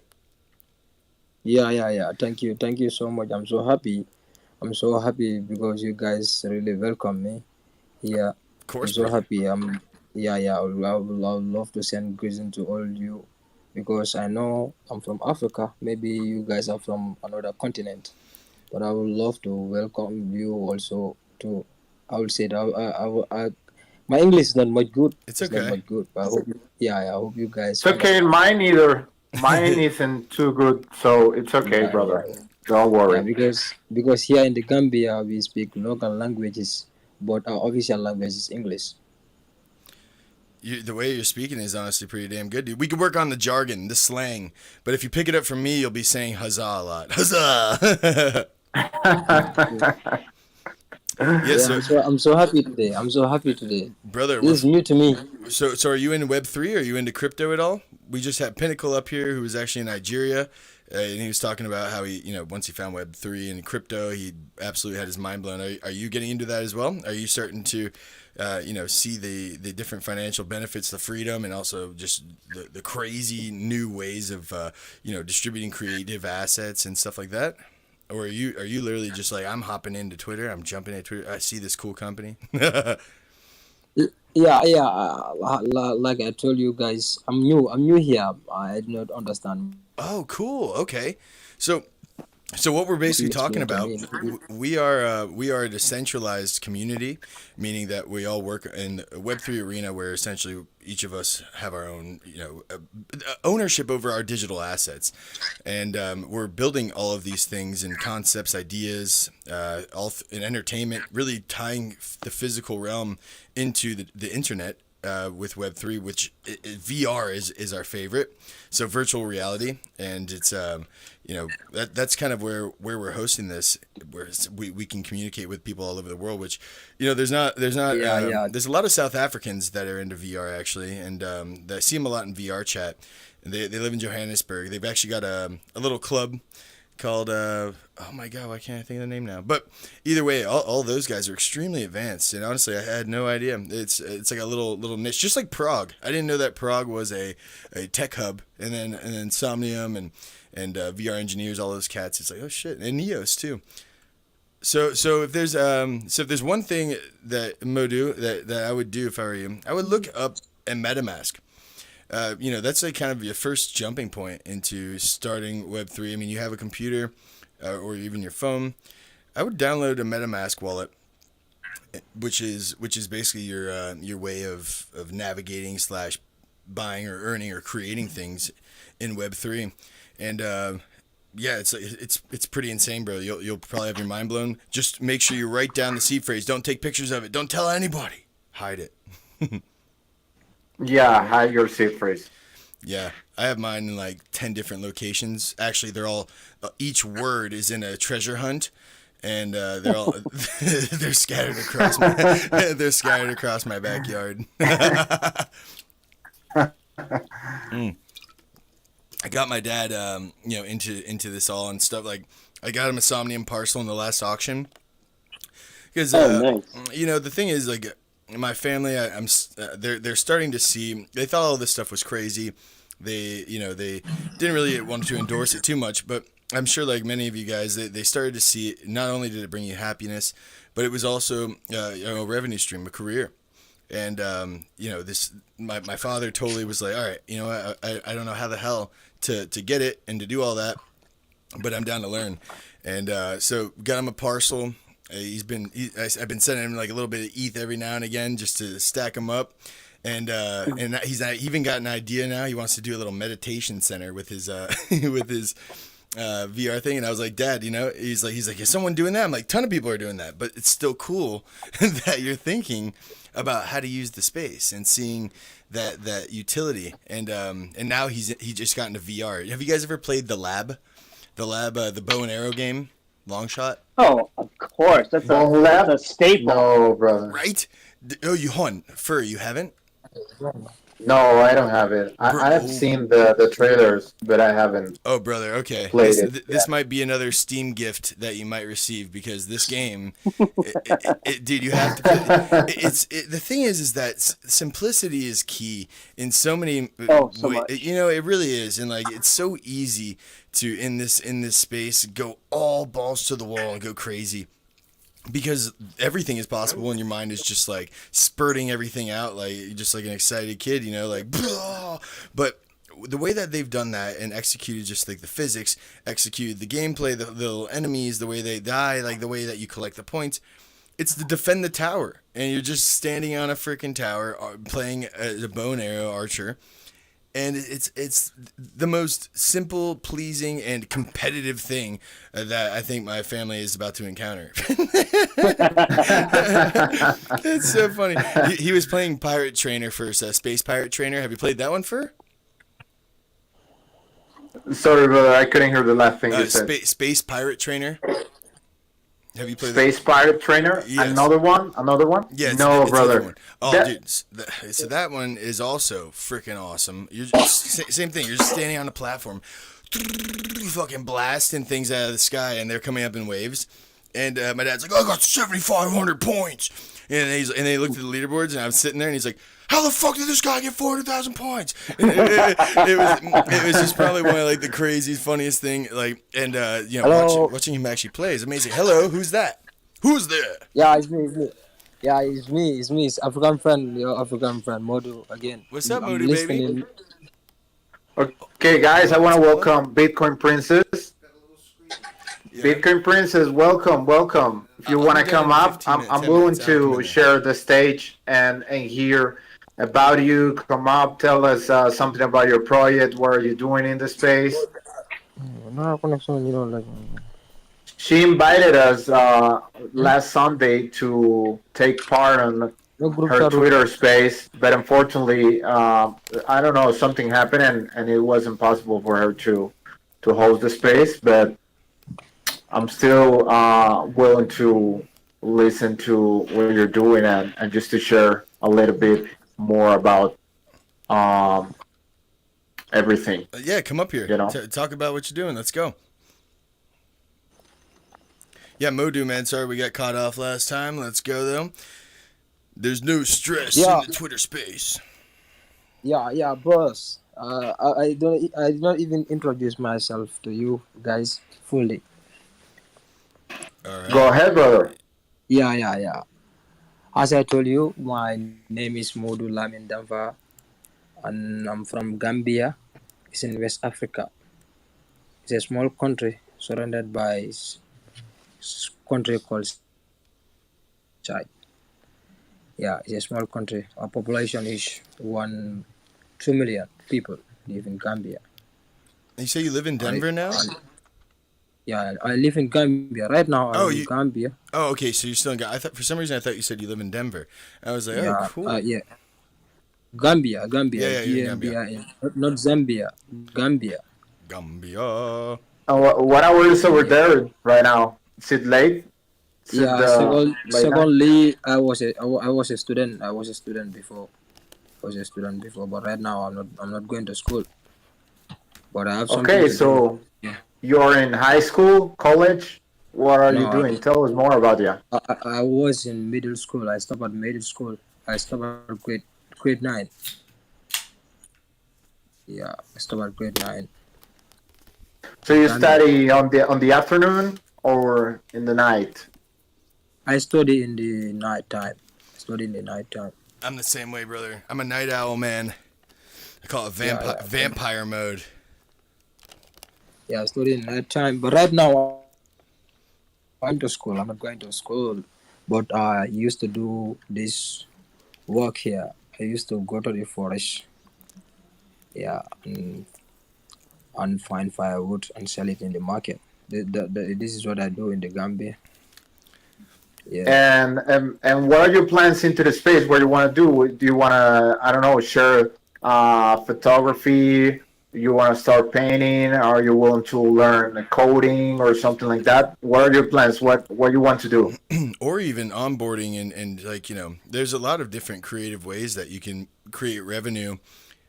Yeah. Thank you so much. I'm so happy because you guys really welcome me. Yeah, Of I'm course, so bro. happy. I would love to send greetings to all you because I know I'm from Africa. Maybe you guys are from another continent, but I would love to welcome you also to. I would say that my English is not much good. It's Not okay. much good, but I hope you guys. It's okay. Mine either. Mine isn't too good, so it's okay, Yeah, brother. yeah. Don't Yeah, worry. because here in the Gambia we speak local languages, but our official language is English. The way you're speaking is honestly pretty damn good, dude. We could work on the jargon, the slang, but if you pick it up from me, you'll be saying huzzah a lot. Huzzah! Yeah, Yeah, so I'm so happy today. I'm so happy today. brother, This is new to me. so are you into Web3? Are you into crypto at all? We just had Pinnacle up here, who was actually in Nigeria, and he was talking about how he, once he found Web3 and crypto, he absolutely had his mind blown. Are you getting into that as well? Are you starting to, see the different financial benefits, the freedom, and also just the crazy new ways of, distributing creative assets and stuff like that? Or are you literally just like, I'm hopping into Twitter, I'm jumping into Twitter, I see this cool company? Yeah. Like I told you guys, I'm new. I'm new here. I do not understand. Oh, cool. Okay. So what we're basically Please talking explain to about, me. we are a decentralized community, meaning that we all work in a Web3 arena where essentially each of us have our own, ownership over our digital assets, and we're building all of these things and concepts, ideas, in entertainment, really tying the physical realm into the internet. With Web3, which VR is our favorite, so virtual reality, and it's that's kind of where we're hosting this, where we can communicate with people all over the world. Which there's not Yeah. there's a lot of South Africans that are into VR actually, and I see them a lot in VR chat. They live in Johannesburg. They've actually got a little club called oh my god, why can't I think of the name now? But either way, all those guys are extremely advanced, and honestly, I had no idea. It's like a little niche, just like Prague. I didn't know that Prague was a tech hub, and then Somnium and VR engineers, all those cats. It's like, oh shit, and Neos too. So if there's one thing that Modu that I would do if I were you, I would look up a MetaMask. That's like kind of your first jumping point into starting Web3. I mean, you have a computer or even your phone. I would download a MetaMask wallet, which is basically your way of navigating / buying or earning or creating things in Web3. And yeah, it's pretty insane, bro. You'll probably have your mind blown. Just make sure you write down the seed phrase. Don't take pictures of it. Don't tell anybody. Hide it. Yeah, hide your seed phrase. Yeah, I have mine in like 10 different locations. Actually, they're all each word is in a treasure hunt, and they're all they're scattered across my backyard. I got my dad into this all and stuff. Like, I got him a Somnium parcel in the last auction because Nice. the thing is, like, my family, they're starting to see. They thought all this stuff was crazy. They didn't really want to endorse it too much, but I'm sure, like many of you guys, they started to see it. Not only did it bring you happiness, but it was also a revenue stream, a career. And my father totally was like, all right, I don't know how the hell to get it and to do all that, but I'm down to learn. And so got him a parcel. I've been sending him like a little bit of ETH every now and again just to stack him up, and he's even got an idea now. He wants to do a little meditation center with his with his VR thing. And I was like, Dad, he's like, is someone doing that? I'm like, ton of people are doing that, but it's still cool that you're thinking about how to use the space and seeing that utility. And now he just got into VR. Have you guys ever played the lab, the bow and arrow game? Long shot? Oh, of course. That's a staple. No, brother. Right? Oh, you you haven't? No, I don't have it. I have seen the trailers, but I haven't. Oh, brother. Okay. Played This might be another Steam gift that you might receive, because this game, dude, you have to play. The thing is that simplicity is key in so many so ways. much. It really is, and like it's so easy to in this space go all balls to the wall and go crazy, because everything is possible and your mind is just like spurting everything out, like just like an excited kid, like blah. But the way that they've done that and executed just like the physics, executed the gameplay, the little enemies, the way they die, like the way that you collect the points, it's to defend the tower, and you're just standing on a freaking tower playing a bow and arrow archer, and it's the most simple, pleasing, and competitive thing that I think my family is about to encounter. It's so funny. He was playing Pirate Trainer first, Space Pirate Trainer. Have you played that one for? Sorry, brother, I couldn't hear the last thing you said. Space Pirate Trainer. Have you played Space Pirate Trainer? Yes. Another one? Yeah, it's no, it's brother. One. Oh, dude. So that one is also freaking awesome. You're same thing. You're just standing on a platform, fucking blasting things out of the sky, and they're coming up in waves. And my dad's like, I got 7,500 points. And they looked at the leaderboards, and I was sitting there, and he's like, how the fuck did this guy get 400,000 points? And it was just probably one of like the craziest, funniest thing. Like, and watching him actually play is amazing. Hello, who's that? Who's there? Yeah, it's me. Yeah, it's me. It's African friend, your African friend, Modu again. What's up, Modu, baby? Okay, guys, I want to welcome Bitcoin Princess. Yeah. Bitcoin Princess, welcome. If you want to come up, I'm willing to share the stage and hear about you. Come up, tell us something about your project. What are you doing in the space? She invited us last Sunday to take part on her Twitter space, but unfortunately, I don't know, something happened and it wasn't possible for her to host the space, but I'm still willing to listen to what you're doing and just to share a little bit more about everything. Yeah, come up here. Talk about what you're doing. Let's go. Yeah, Modu, man. Sorry we got caught off last time. Let's go, though. There's no stress in the Twitter space. Yeah, boss. I did not even introduce myself to you guys fully. All right. Go ahead, brother. Yeah. As I told you, my name is Modu Lamin Damva, and I'm from Gambia. It's in West Africa. It's a small country surrounded by country called Chad. Yeah, it's a small country. Our population is 2 million people live in Gambia. You say you live in Denver now? Yeah, I live in Gambia right now. I'm in Gambia. Oh, okay. So you're still in Gambia. For some reason I thought you said you live in Denver. I was like, oh, cool. Yeah. Gambia. Yeah, Gambia. Not Zambia. Gambia. What hour is over there right now? Is it late? Secondly, I was a student. I was a student before, but right now I'm not going to school. But I have something. Okay, so you're in high school, college. What are you doing? Tell us more about you. I was in middle school. I stopped at middle school. I stopped at grade 9. Yeah, I stopped at grade 9. So you study on the afternoon or in the night? I study in the night time. I'm the same way, brother. I'm a night owl, man. I call it vampire mode. Yeah, I study in night time. But right now, I'm to school. I'm not going to school. But I used to do this work here. I used to go to the forest. Yeah, and find firewood and sell it in the market. This is what I do in the Gambia. Yeah. And what are your plans into the space? What do you want to do? Do you want to, I don't know, share photography? You want to start painting? Are you willing to learn coding or something like that? What are your plans? What you want to do? Or even onboarding and like, there's a lot of different creative ways that you can create revenue.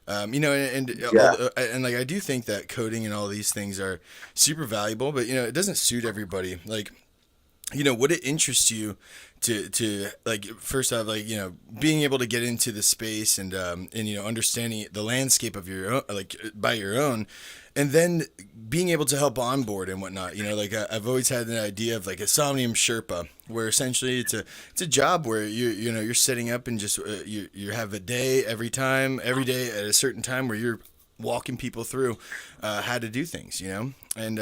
And like I do think that coding and all these things are super valuable, but it doesn't suit everybody. Like, would it interest you to like, first off, like, being able to get into the space and understanding the landscape of your own, like by your own, and then being able to help onboard and whatnot. I've always had an idea of like a Somnium Sherpa, where essentially it's a job where you're setting up and just you have a day every day at a certain time where you're walking people through how to do things, and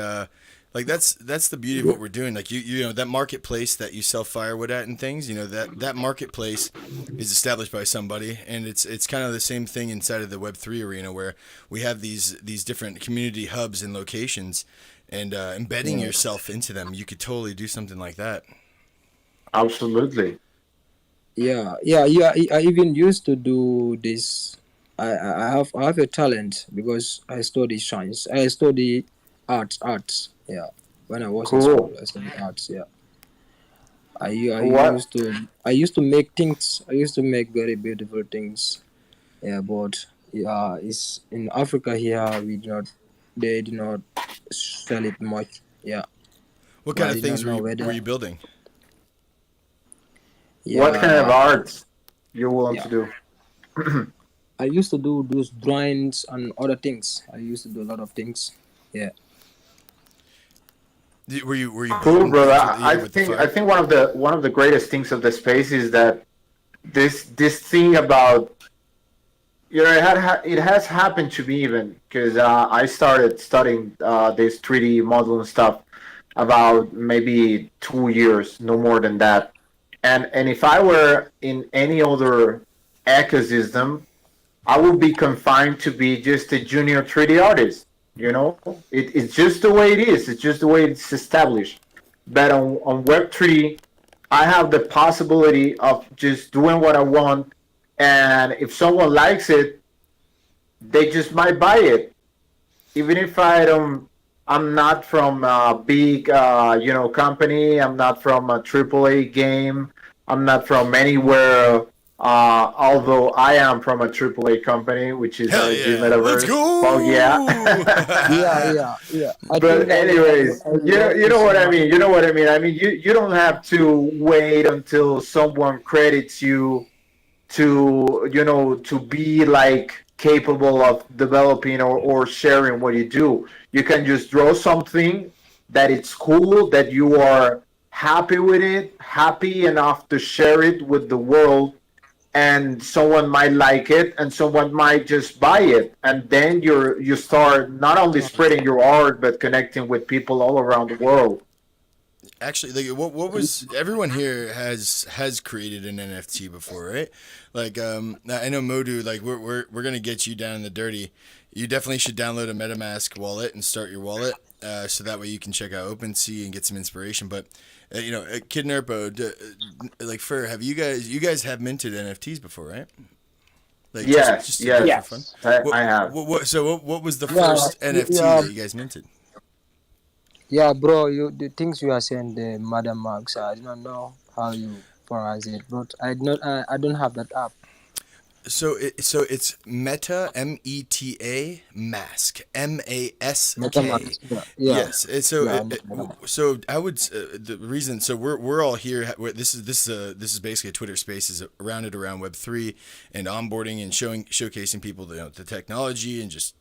Like that's the beauty of what we're doing. Like you know that marketplace that you sell firewood at and things. You know that marketplace is established by somebody, and it's kind of the same thing inside of the Web3 arena where we have these different community hubs and locations, and embedding yourself into them. You could totally do something like that. Absolutely. Yeah, yeah, yeah. I even used to do this. I have a talent because I study science. I study arts. Yeah, when I was in school, Cool. I studied arts. Yeah, What? I used to make things. I used to make very beautiful things. Yeah, but yeah, it's in Africa here. We do not. They do not sell it much. Yeah, What but kind I of did not things know were whether. you building? What kind of Yeah, arts you're willing yeah. to do? I used to do those drawings and other things. I used to do a lot of things. Yeah. Were you Cool, building brother. things with with the I fire? think one of the greatest things of the space is that this thing about, you know, it has happened to me even because I started studying this 3D modeling stuff about maybe 2 years, no more than that. And if I were in any other ecosystem, I would be confined to be just a junior 3D artist. You know, it's just the way it is. It's just the way it's established. But on Web3, I have the possibility of just doing what I want, and if someone likes it, they just might buy it, even if I don't. I'm not from a big, company. I'm not from a AAA game. I'm not from anywhere. Although I am from a AAA company, which is Hell ISG yeah! Let's Metaverse. Well, yeah. go! Yeah, yeah, yeah. I But think anyways, I love you to know see what I my. mean. You know what I mean. I mean, you don't have to wait until someone credits you to, to be like capable of developing or sharing what you do. You can just draw something that it's cool, that you are happy with it, happy enough to share it with the world, and someone might like it and someone might just buy it, and then you start not only spreading your art but connecting with people all around the world. Actually, like what was everyone here has created an NFT before, right? Like I know Modu, like we're gonna get you down in the dirty. You definitely should download a MetaMask wallet and start your wallet, so that way you can check out OpenSea and get some inspiration. But Kid Nerpo, like Fur, have you guys have minted NFTs before, right? Like Yes, just to do it yes, for fun. Yes. I have. What was the Yeah, first NFT yeah, that you guys minted? yeah, bro. You the things you are saying, the Madam Max. I do not know how you pronounce it, but I do not. I don't have that app. So it's Meta Meta Mask MetaMask. MASK. Yeah, yeah, Yes. yeah. I know that. So I would the reason so we're all here. This is basically a Twitter Spaces around Web3 and onboarding and showcasing people the technology and just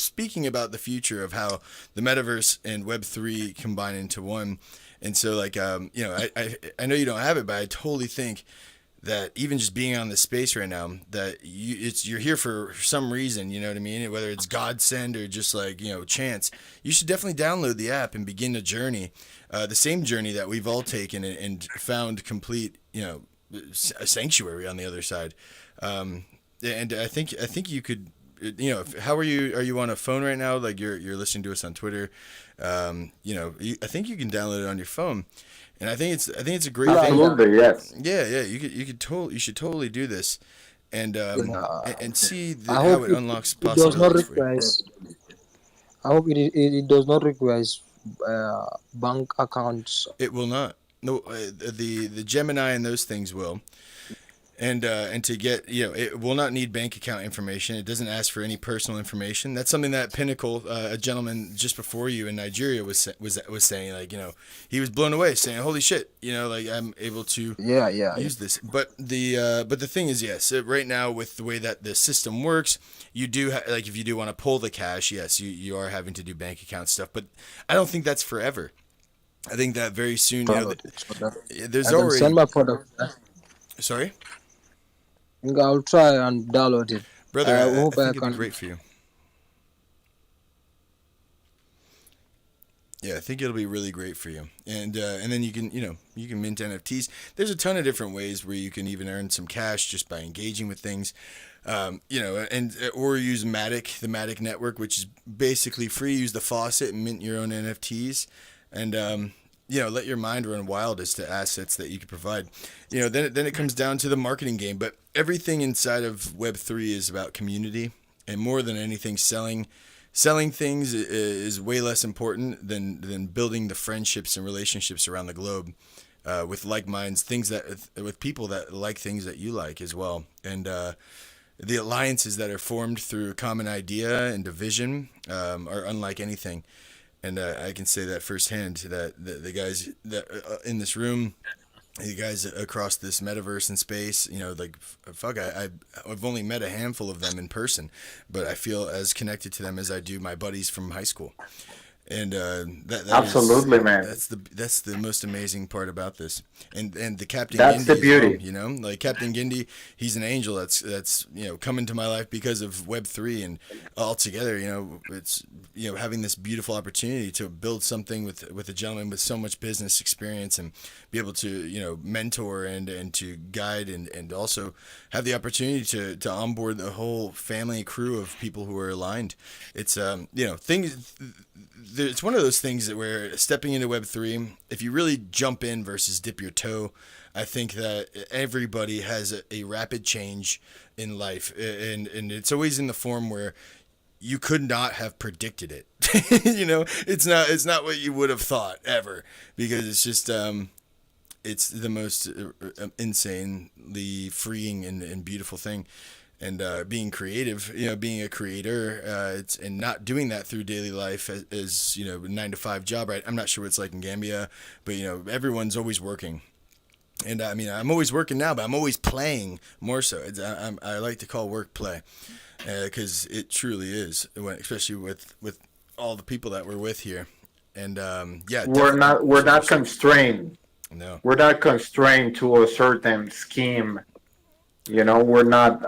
speaking about the future of how the metaverse and Web3 combine into one. And so I know you don't have it, but I totally think that even just being on this space right now, that you're here for some reason, you know what I mean? Whether it's godsend or just chance, you should definitely download the app and begin a journey, the same journey that we've all taken and found complete, a sanctuary on the other side. And I think you could, how are you? Are you on a phone right now? Like you're listening to us on Twitter. I think you can download it on your phone. And I think it's a great Yeah, thing. yeah, Absolutely, yes. Yeah, you should totally do this, and yeah. and see I how hope it unlocks it does not possibilities for you. require. I hope it does not require bank accounts. It will not. No, the Gemini and those things will. And to get it will not need bank account information. It doesn't ask for any personal information. That's something that Pinnacle, a gentleman just before you in Nigeria, was saying. Like he was blown away, saying, "Holy shit!" Like I'm able to Yeah, yeah, use this. But the thing is, yes, right now with the way that the system works, you do like if you do want to pull the cash, yes, you are having to do bank account stuff. But I don't think that's forever. I think that very soon, download it so that there's I can send already. my product. Sorry, I'll try and download it. brother. I I hope I think it'd be can. great for you. Yeah, I think it'll be really great for you, and then you can mint NFTs. There's a ton of different ways where you can even earn some cash just by engaging with things, and or use Matic, the Matic network, which is basically free. Use the faucet and mint your own NFTs, and let your mind run wild as to assets that you can provide. Then it comes down to the marketing game, but everything inside of Web3 is about community, and more than anything, selling things is way less important than building the friendships and relationships around the globe with like minds, with people that like things that you like as well, and the alliances that are formed through a common idea and a vision are unlike anything. And I can say that firsthand, that the guys that in this room, you guys across this metaverse and space, I've only met a handful of them in person, but I feel as connected to them as I do my buddies from high school. And Absolutely, man. That's the most amazing part about this, and the Captain That's Gindy the beauty. as well, like Captain Gindy, he's an angel that's come into my life because of Web3, and altogether, it's having this beautiful opportunity to build something with a gentleman with so much business experience, and be able to mentor and to guide, and also have the opportunity to onboard the whole family and crew of people who are aligned. It's things. It's one of those things that where stepping into Web3, if you really jump in versus dip your toe, I think that everybody has a rapid change in life, and it's always in the form where you could not have predicted it. It's not what you would have thought ever, because it's just it's the most insanely freeing and beautiful thing. And being creative, being a creator, and not doing that through daily life as a 9-to-5 job, right? I'm not sure what it's like in Gambia, but everyone's always working. And I'm always working now, but I'm always playing more so. I like to call work play, because it truly is, especially with all the people that we're with here. And we're not constrained. No, we're not constrained to a certain scheme. We're not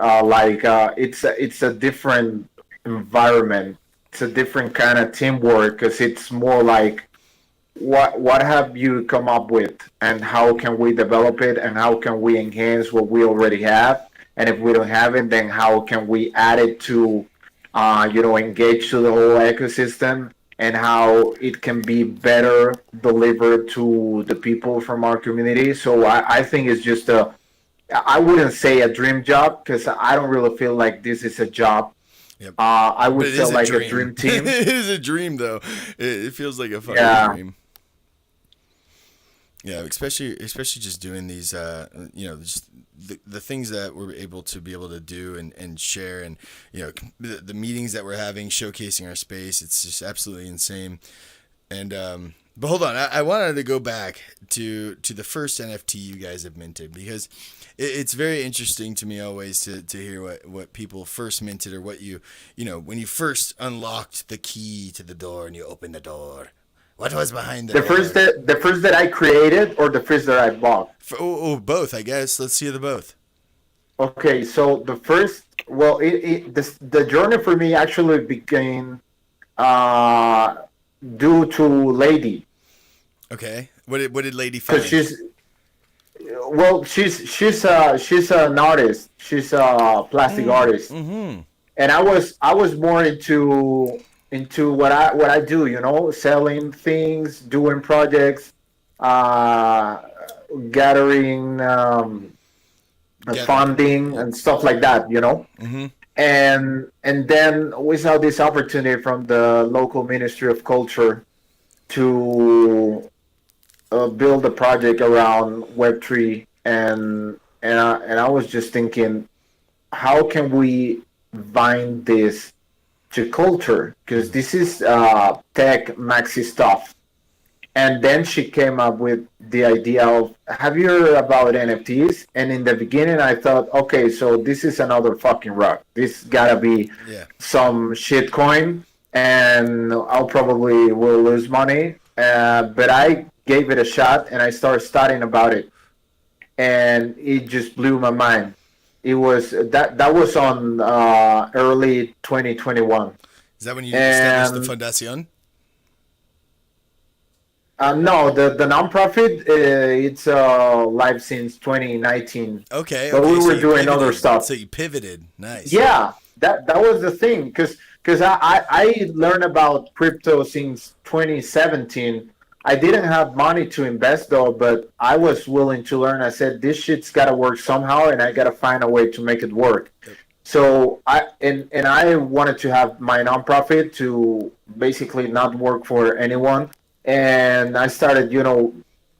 it's a different environment. It's a different kind of teamwork, because it's more like what have you come up with, and how can we develop it, and how can we enhance what we already have, and if we don't have it, then how can we add it to engage to the whole ecosystem, and how it can be better delivered to the people from our community. So I think it's just I wouldn't say a dream job, because I don't really feel like this is a job. Yep. I would feel like a dream team. It is a dream, though. It feels like a fucking dream. Yeah, especially just doing these, just the things that we're able to do and share, and the meetings that we're having, showcasing our space. It's just absolutely insane. And but hold on, I wanted to go back to the first NFT you guys have minted, because it's very interesting to me always to hear what people first minted, or what when you first unlocked the key to the door and you opened the door. What was behind the first that I created, or the first that I bought? Both, I guess. Let's see the both. Okay, so the first, the journey for me actually began due to Lady. Okay, what did Lady find? Because she's an artist. She's a plastic artist, and I was more into what I do. Selling things, doing projects, gathering funding and stuff like that. And then we saw this opportunity from the local Ministry of Culture to build a project around Web3, and I was just thinking, how can we bind this to culture? Because this is tech maxi stuff. And then she came up with the idea of, have you heard about NFTs? And in the beginning, I thought, okay, so this is another fucking rug. This gotta be some shit coin, and I'll probably will lose money. But I gave it a shot, and I started studying about it, and it just blew my mind. It was that was on early 2021. Is that when you established the Fundación? No, the nonprofit, it's live since 2019, Okay, but we okay. So were you doing other pivoted. stuff. So you pivoted. Nice. Yeah, that was the thing, because I learned about crypto since 2017. I didn't have money to invest though, but I was willing to learn. I said this shit's got to work somehow, and I got to find a way to make it work. Yep. So I wanted to have my nonprofit to basically not work for anyone, and I started,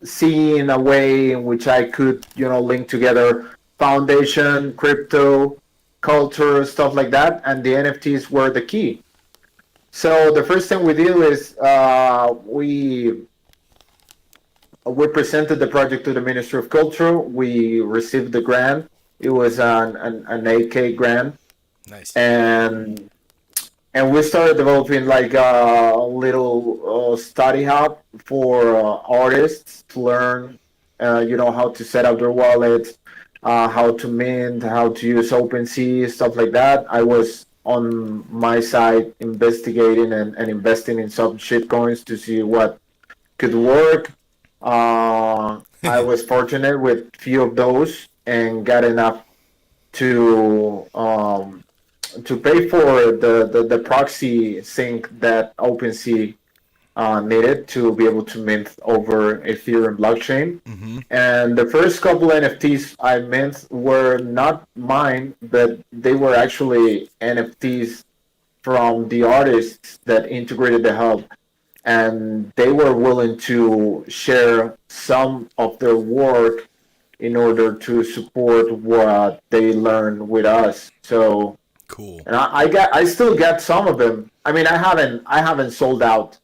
seeing a way in which I could, link together foundation, crypto, culture, stuff like that, and the NFTs were the key. So the first thing we did is we presented the project to the Ministry of Culture. We received the grant. It was an 8K grant, Nice. and we started developing like a little study hub for artists to learn, how to set up their wallets, how to mint, how to use OpenSea, stuff like that. I was on my side investigating and investing in some shitcoins to see what could work. I was fortunate with few of those and got enough to pay for the proxy sync that OpenSea needed to be able to mint over Ethereum blockchain. Mm-hmm. And the first couple NFTs I mint were not mine, but they were actually NFTs from the artists that integrated the hub. And they were willing to share some of their work in order to support what they learned with us. So, Cool. and I still got some of them. I mean, I haven't sold out,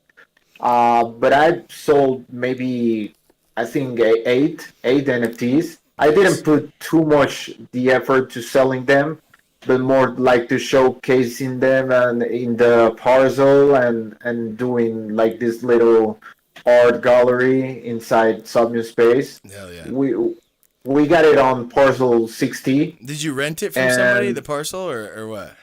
but I sold maybe, I think, eight NFTs. I didn't put too much the effort to selling them, but more like to showcasing them and in the parcel and doing like this little art gallery inside Somnium Space. Hell yeah. We got it on parcel 60, Did you rent it from somebody, and the parcel, or what?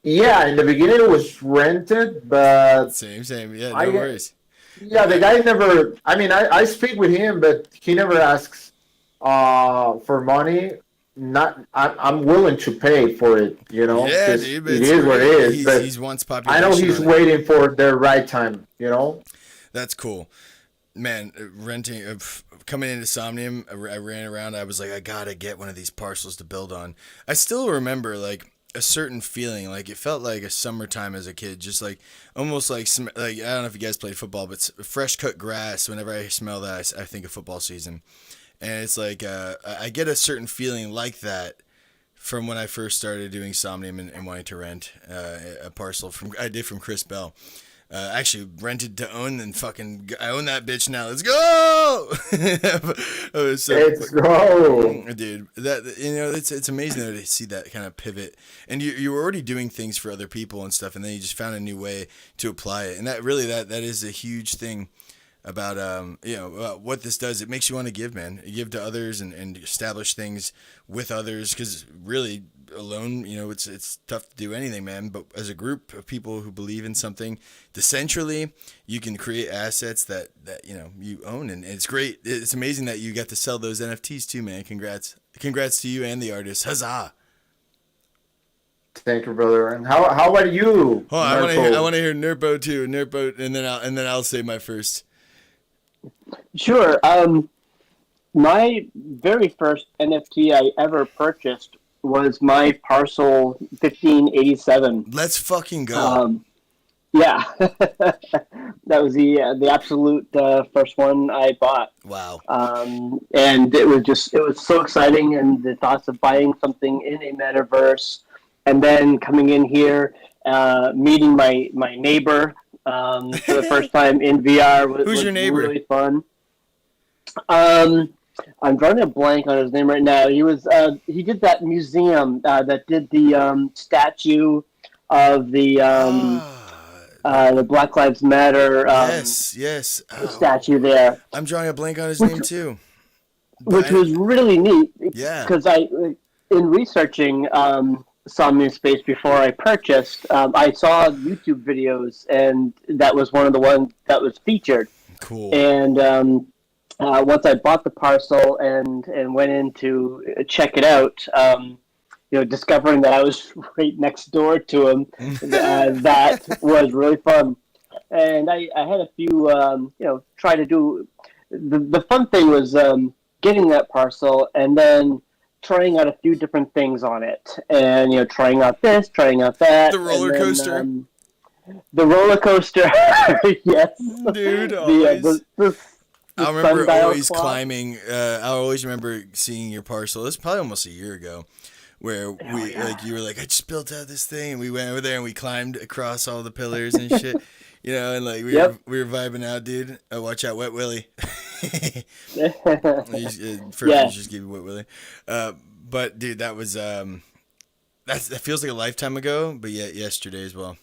yeah, in the beginning it was rented, but Same. Yeah, no I worries. yeah, the guy never. I mean, I speak with him, but he never asks for money. Not, I'm willing to pay for it, Yeah, 'cause dude, but it it's is what it great. is. But He's wants I know population he's on it. waiting for the right time. That's cool. Man, renting, coming into Somnium, I ran around. I was like, I gotta get one of these parcels to build on. I still remember like a certain feeling, like it felt like a summertime as a kid, just like almost like I don't know if you guys played football, but fresh cut grass. Whenever I smell that, I think of football season, and it's like I get a certain feeling like that from when I first started doing Somnium and wanting to rent a parcel from Chris Bell. Actually rented to own and fucking I own that bitch now. Let's go. Let's go. Dude. That it's amazing to see that kind of pivot, and you were already doing things for other people and stuff, and then you just found a new way to apply it, and that really that is a huge thing about what this does. It makes you want to give, man. You give to others and establish things with others, because really alone, it's tough to do anything, man. But as a group of people who believe in something decentrally, you can create assets that you own, and it's great. It's amazing that you got to sell those NFTs too, man. Congrats to you and the artist. Huzzah. Thank you, brother. And how about you? Oh, I want to hear Nerpo too. Nerpo, and then I'll say my first. Sure. My very first NFT I ever purchased was my parcel 1587. Let's fucking go. Yeah, that was the absolute first one I bought. Wow. And it was so exciting, and the thoughts of buying something in a metaverse, and then coming in here, meeting my neighbor for the first time in VR was your neighbor? Really fun. I'm drawing a blank on his name right now. He did that museum that did the statue of the Black Lives Matter yes. statue there. I'm drawing a blank on his name too. Which was really neat. Yeah. Because in researching Somnium Space before I purchased, I saw YouTube videos, and that was one of the ones that was featured. Cool. And once I bought the parcel and went in to check it out, discovering that I was right next door to him, that was really fun. And I had a few, try to do. The fun thing was getting that parcel and then trying out a few different things on it, and trying out this, trying out that. The roller coaster. The roller coaster, yes, dude. Always. I remember sundial always clock. climbing. I always remember seeing your parcel. This is probably almost a year ago, where you were like, I just built out this thing, and we went over there and we climbed across all the pillars and shit. And like we were vibing out, dude. Oh, watch out, Wet Willie. First, just give you Wet Willie. But dude, that was that feels like a lifetime ago, but yet yesterday as well.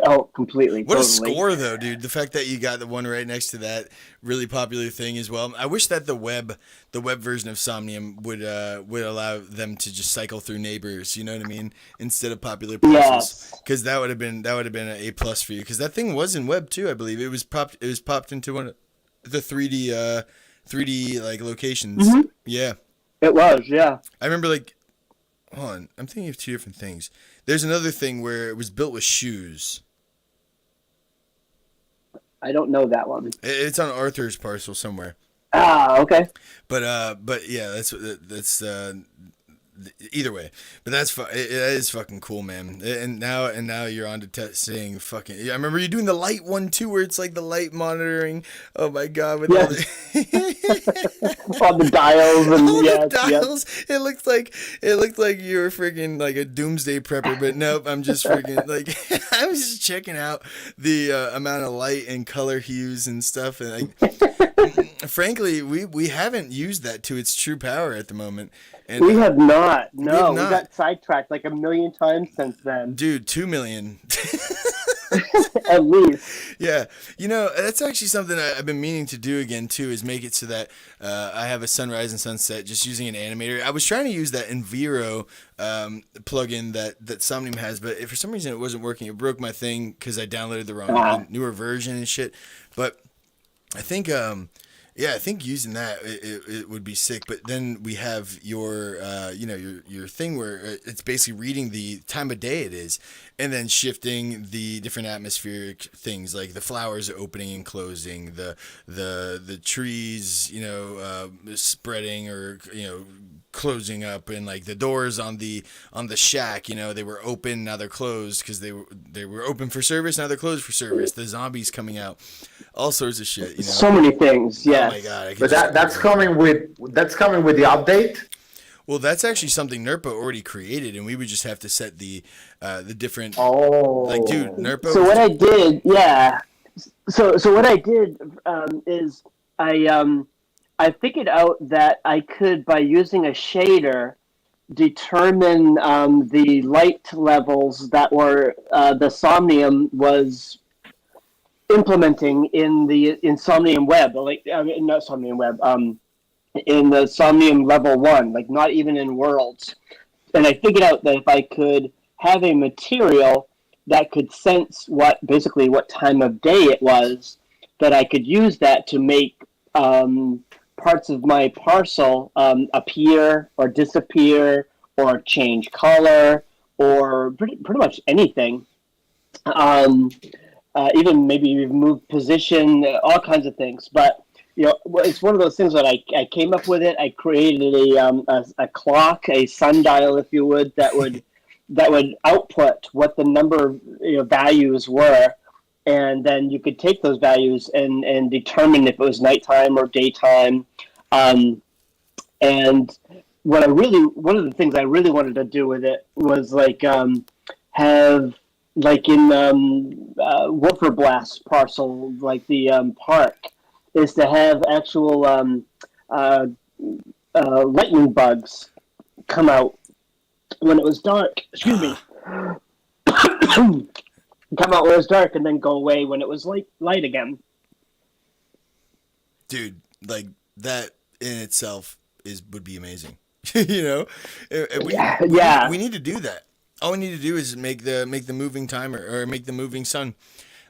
Oh, completely. What totally. a score, though, dude! The fact that you got the one right next to that really popular thing as well. I wish that the web version of Somnium would allow them to just cycle through neighbors. You know what I mean? Instead of popular parcels, because that would have been an A+ for you. Because that thing was in web too, I believe. It was popped into one of the 3D like locations. Mm-hmm. Yeah, it was. Yeah, I remember like. Hold on, I'm thinking of two different things. There's another thing where it was built with shoes. I don't know that one. It's on Arthur's parcel somewhere. Ah, okay. But yeah, that's either way. But that is fucking cool, man. And now you're on to saying fucking. Yeah, I remember you doing the light one too, where it's like the light monitoring. Oh my god, with all the all the dials and all yes, the dials. Yes. It looked like you were freaking like a doomsday prepper, but nope. I'm just freaking like I was just checking out the amount of light and color hues and stuff, and like frankly, we haven't used that to its true power at the moment. And we have not. No, we not. got sidetracked like a million times since then. Dude, 2 million. At least. Yeah. That's actually something I've been meaning to do again, too, is make it so that I have a sunrise and sunset just using an animator. I was trying to use that Enviro plugin that Somnium has, but for some reason it wasn't working. It broke my thing because I downloaded the wrong newer version and shit. But I think... I think using that it would be sick. But then we have your your thing where it's basically reading the time of day it is, and then shifting the different atmospheric things like the flowers opening and closing, the trees spreading or closing up, and like the doors on the shack, they were open, now they're closed because they were open for service, now they're closed for service. The zombies coming out, all sorts of shit. So many things. Yeah. Oh my god! But that's coming with the update. Well, that's actually something NERPA already created, and we would just have to set the different. Oh. Like, dude, NERPA. So what I did, yeah. So what I did is I figured out that I could, by using a shader, determine the light levels that were the Somnium was implementing in Somnium Web, not Somnium Web, in the Somnium Level 1, like not even in Worlds. And I figured out that if I could have a material that could sense what time of day it was, that I could use that to make parts of my parcel appear or disappear or change color or pretty much anything. Even maybe move position, all kinds of things. But it's one of those things that I came up with it. I created a clock, a sundial, if you would, that would output what the number of values were, and then you could take those values and determine if it was nighttime or daytime. And one of the things I really wanted to do with it was have like in Woofer Blast parcel, like the park, is to have actual lightning bugs come out when it was dark. Excuse me. Come out when it was dark and then go away when it was light again. Dude, like that in itself would be amazing. We need to do that. All we need to do is make the moving timer or make the moving sun,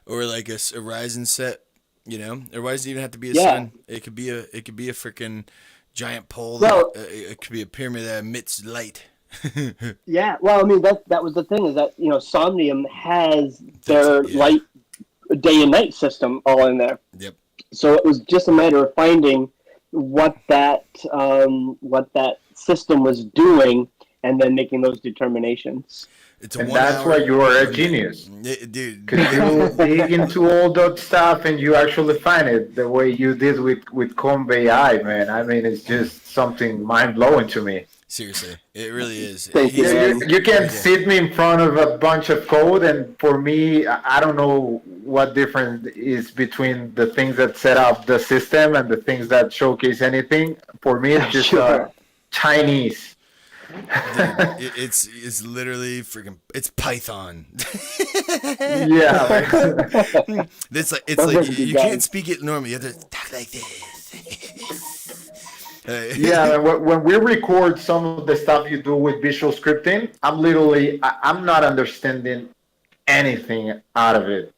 or like a rise and set You know, or why does it even have to be a Yeah. sun? It could be a freaking giant pole that Well, it could be a pyramid that emits light. yeah. Well, I mean that was the thing is that Somnium has their Yeah. light day and night system all in there. Yep. So it was just a matter of finding what that system was doing, and then making those determinations. It's a And 1 that's why hour. you are a Yeah, genius. dude. Because you dig into all that stuff and you actually find it the way you did with Convey AI, man. I mean, it's just something mind blowing to me. Seriously, it really is. Thank you, Yeah, man. you can Yeah. sit me in front of a bunch of code, and for me, I don't know what difference is between the things that set up the system and the things that showcase anything. For me, it's just Sure. Chinese. Dude, it's literally freaking it's Python. Yeah, man. It's like Those are you good can't guys. speak it normally. You have to talk like this. Yeah, when we record some of the stuff you do with visual scripting, I'm not understanding anything out of it.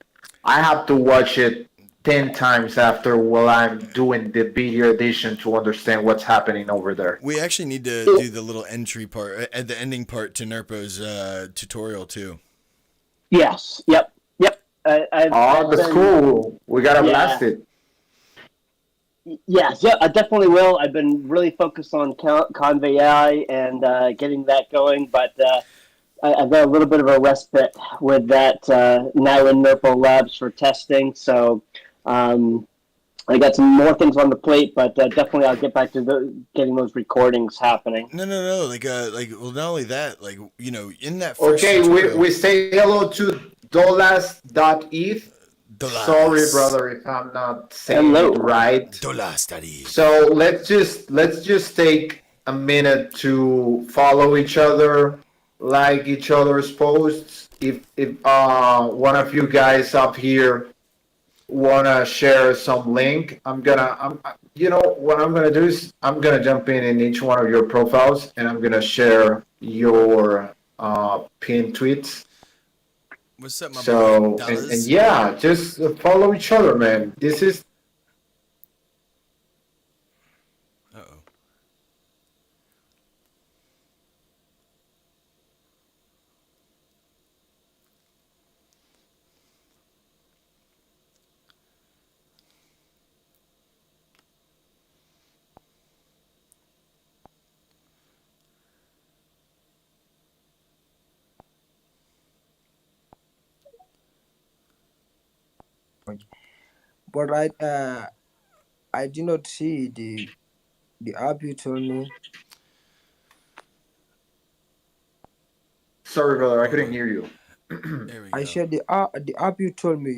I have to watch it 10 times after while I'm doing the video edition to understand what's happening over there. We actually need to do the little entry part, at the ending part to Nerpo's tutorial too. Yes. Yep. Yep. Oh, that's cool. We gotta blast it. Yes, yeah, I definitely will. I've been really focused on Convey AI and getting that going, but I've got a little bit of a respite with that now in Nerpo Labs for testing. So I got some more things on the plate, but definitely I'll get back to getting those recordings happening. No. Like well, not only that, like in that first Okay, tutorial, we say hello to Dolas.eth. Dolas. Sorry, brother, if I'm not saying Hello. it right. Dolas study. So let's just take a minute to follow each other, like each other's posts. If one of you guys up here wanna share some link, what I'm gonna do is I'm gonna jump in each one of your profiles and I'm gonna share your pinned tweets. What's up, my boy? So and Dollars? yeah, just follow each other, man. This is Uh-oh. But I did not see the app you told me. sorry, brother, I couldn't hear you. There we go. I shared the app you told me.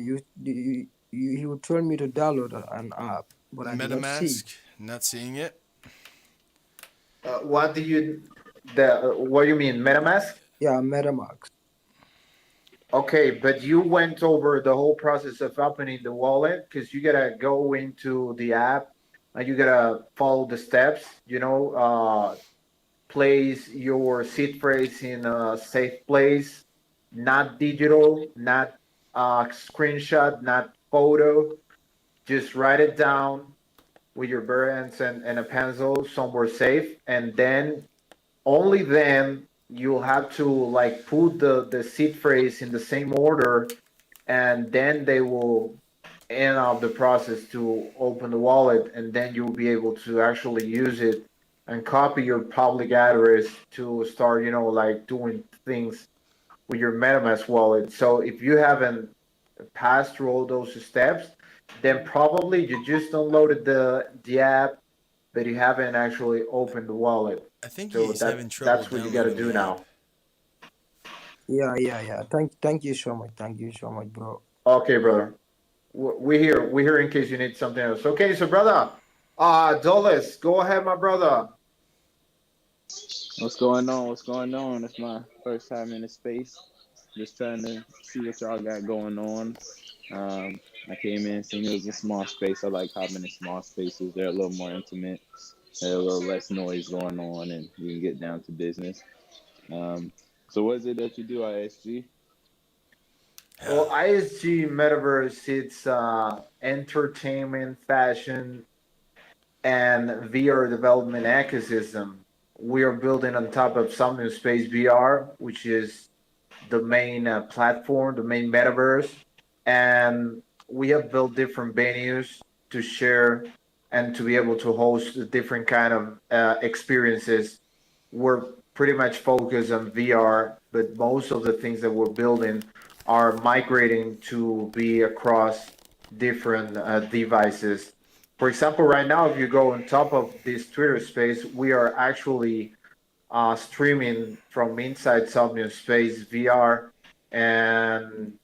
You told me to download an app, but I did not see. MetaMask. Not seeing it. What do you what do you mean, MetaMask? Yeah, MetaMask. Okay, but you went over the whole process of opening the wallet because you gotta go into the app and you gotta follow the steps. Place your seed phrase in a safe place, not digital, not screenshot, not photo. Just write it down with your bare hands and a pencil somewhere safe, and then only then you'll have to like put the seed phrase in the same order, and then they will end up the process to open the wallet, and then you'll be able to actually use it and copy your public address to start, like doing things with your MetaMask wallet. So if you haven't passed through all those steps, then probably you just downloaded the app, but you haven't actually opened the wallet. I think So he's having trouble that's what you got to downloading do the app. now. Yeah. Thank you so much. Thank you so much, bro. Okay, brother. We're here in case you need something else. Okay, so brother, Dulles, go ahead, my brother. What's going on? What's going on? It's my first time in the space. Just trying to see what y'all got going on. I came in, seen it was a small space. I like hopping in small spaces. They're a little more intimate. There's a little less noise going on, and you can get down to business. So what is it that you do, ISG? Well, ISG Metaverse, it's entertainment, fashion, and VR development ecosystem. We are building on top of Somnium Space VR, which is the main platform, the main metaverse, and we have built different venues to share and to be able to host different kind of experiences. We're pretty much focused on VR, but most of the things that we're building are migrating to be across different devices. For example, right now, if you go on top of this Twitter space, we are actually streaming from inside Somnium Space VR, and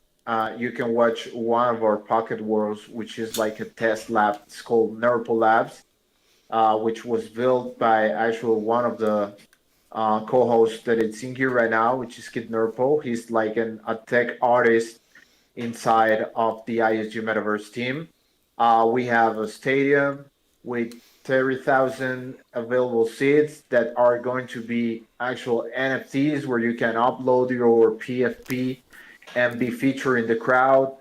you can watch one of our pocket worlds, which is like a test lab. It's called Nurple Labs, which was built by actually one of the co-hosts that it's in here right now, which is Kid Nurple. He's like a tech artist inside of the ISG Metaverse team. We have a stadium with 30,000 available seats that are going to be actual NFTs where you can upload your PFP and be featured in the crowd.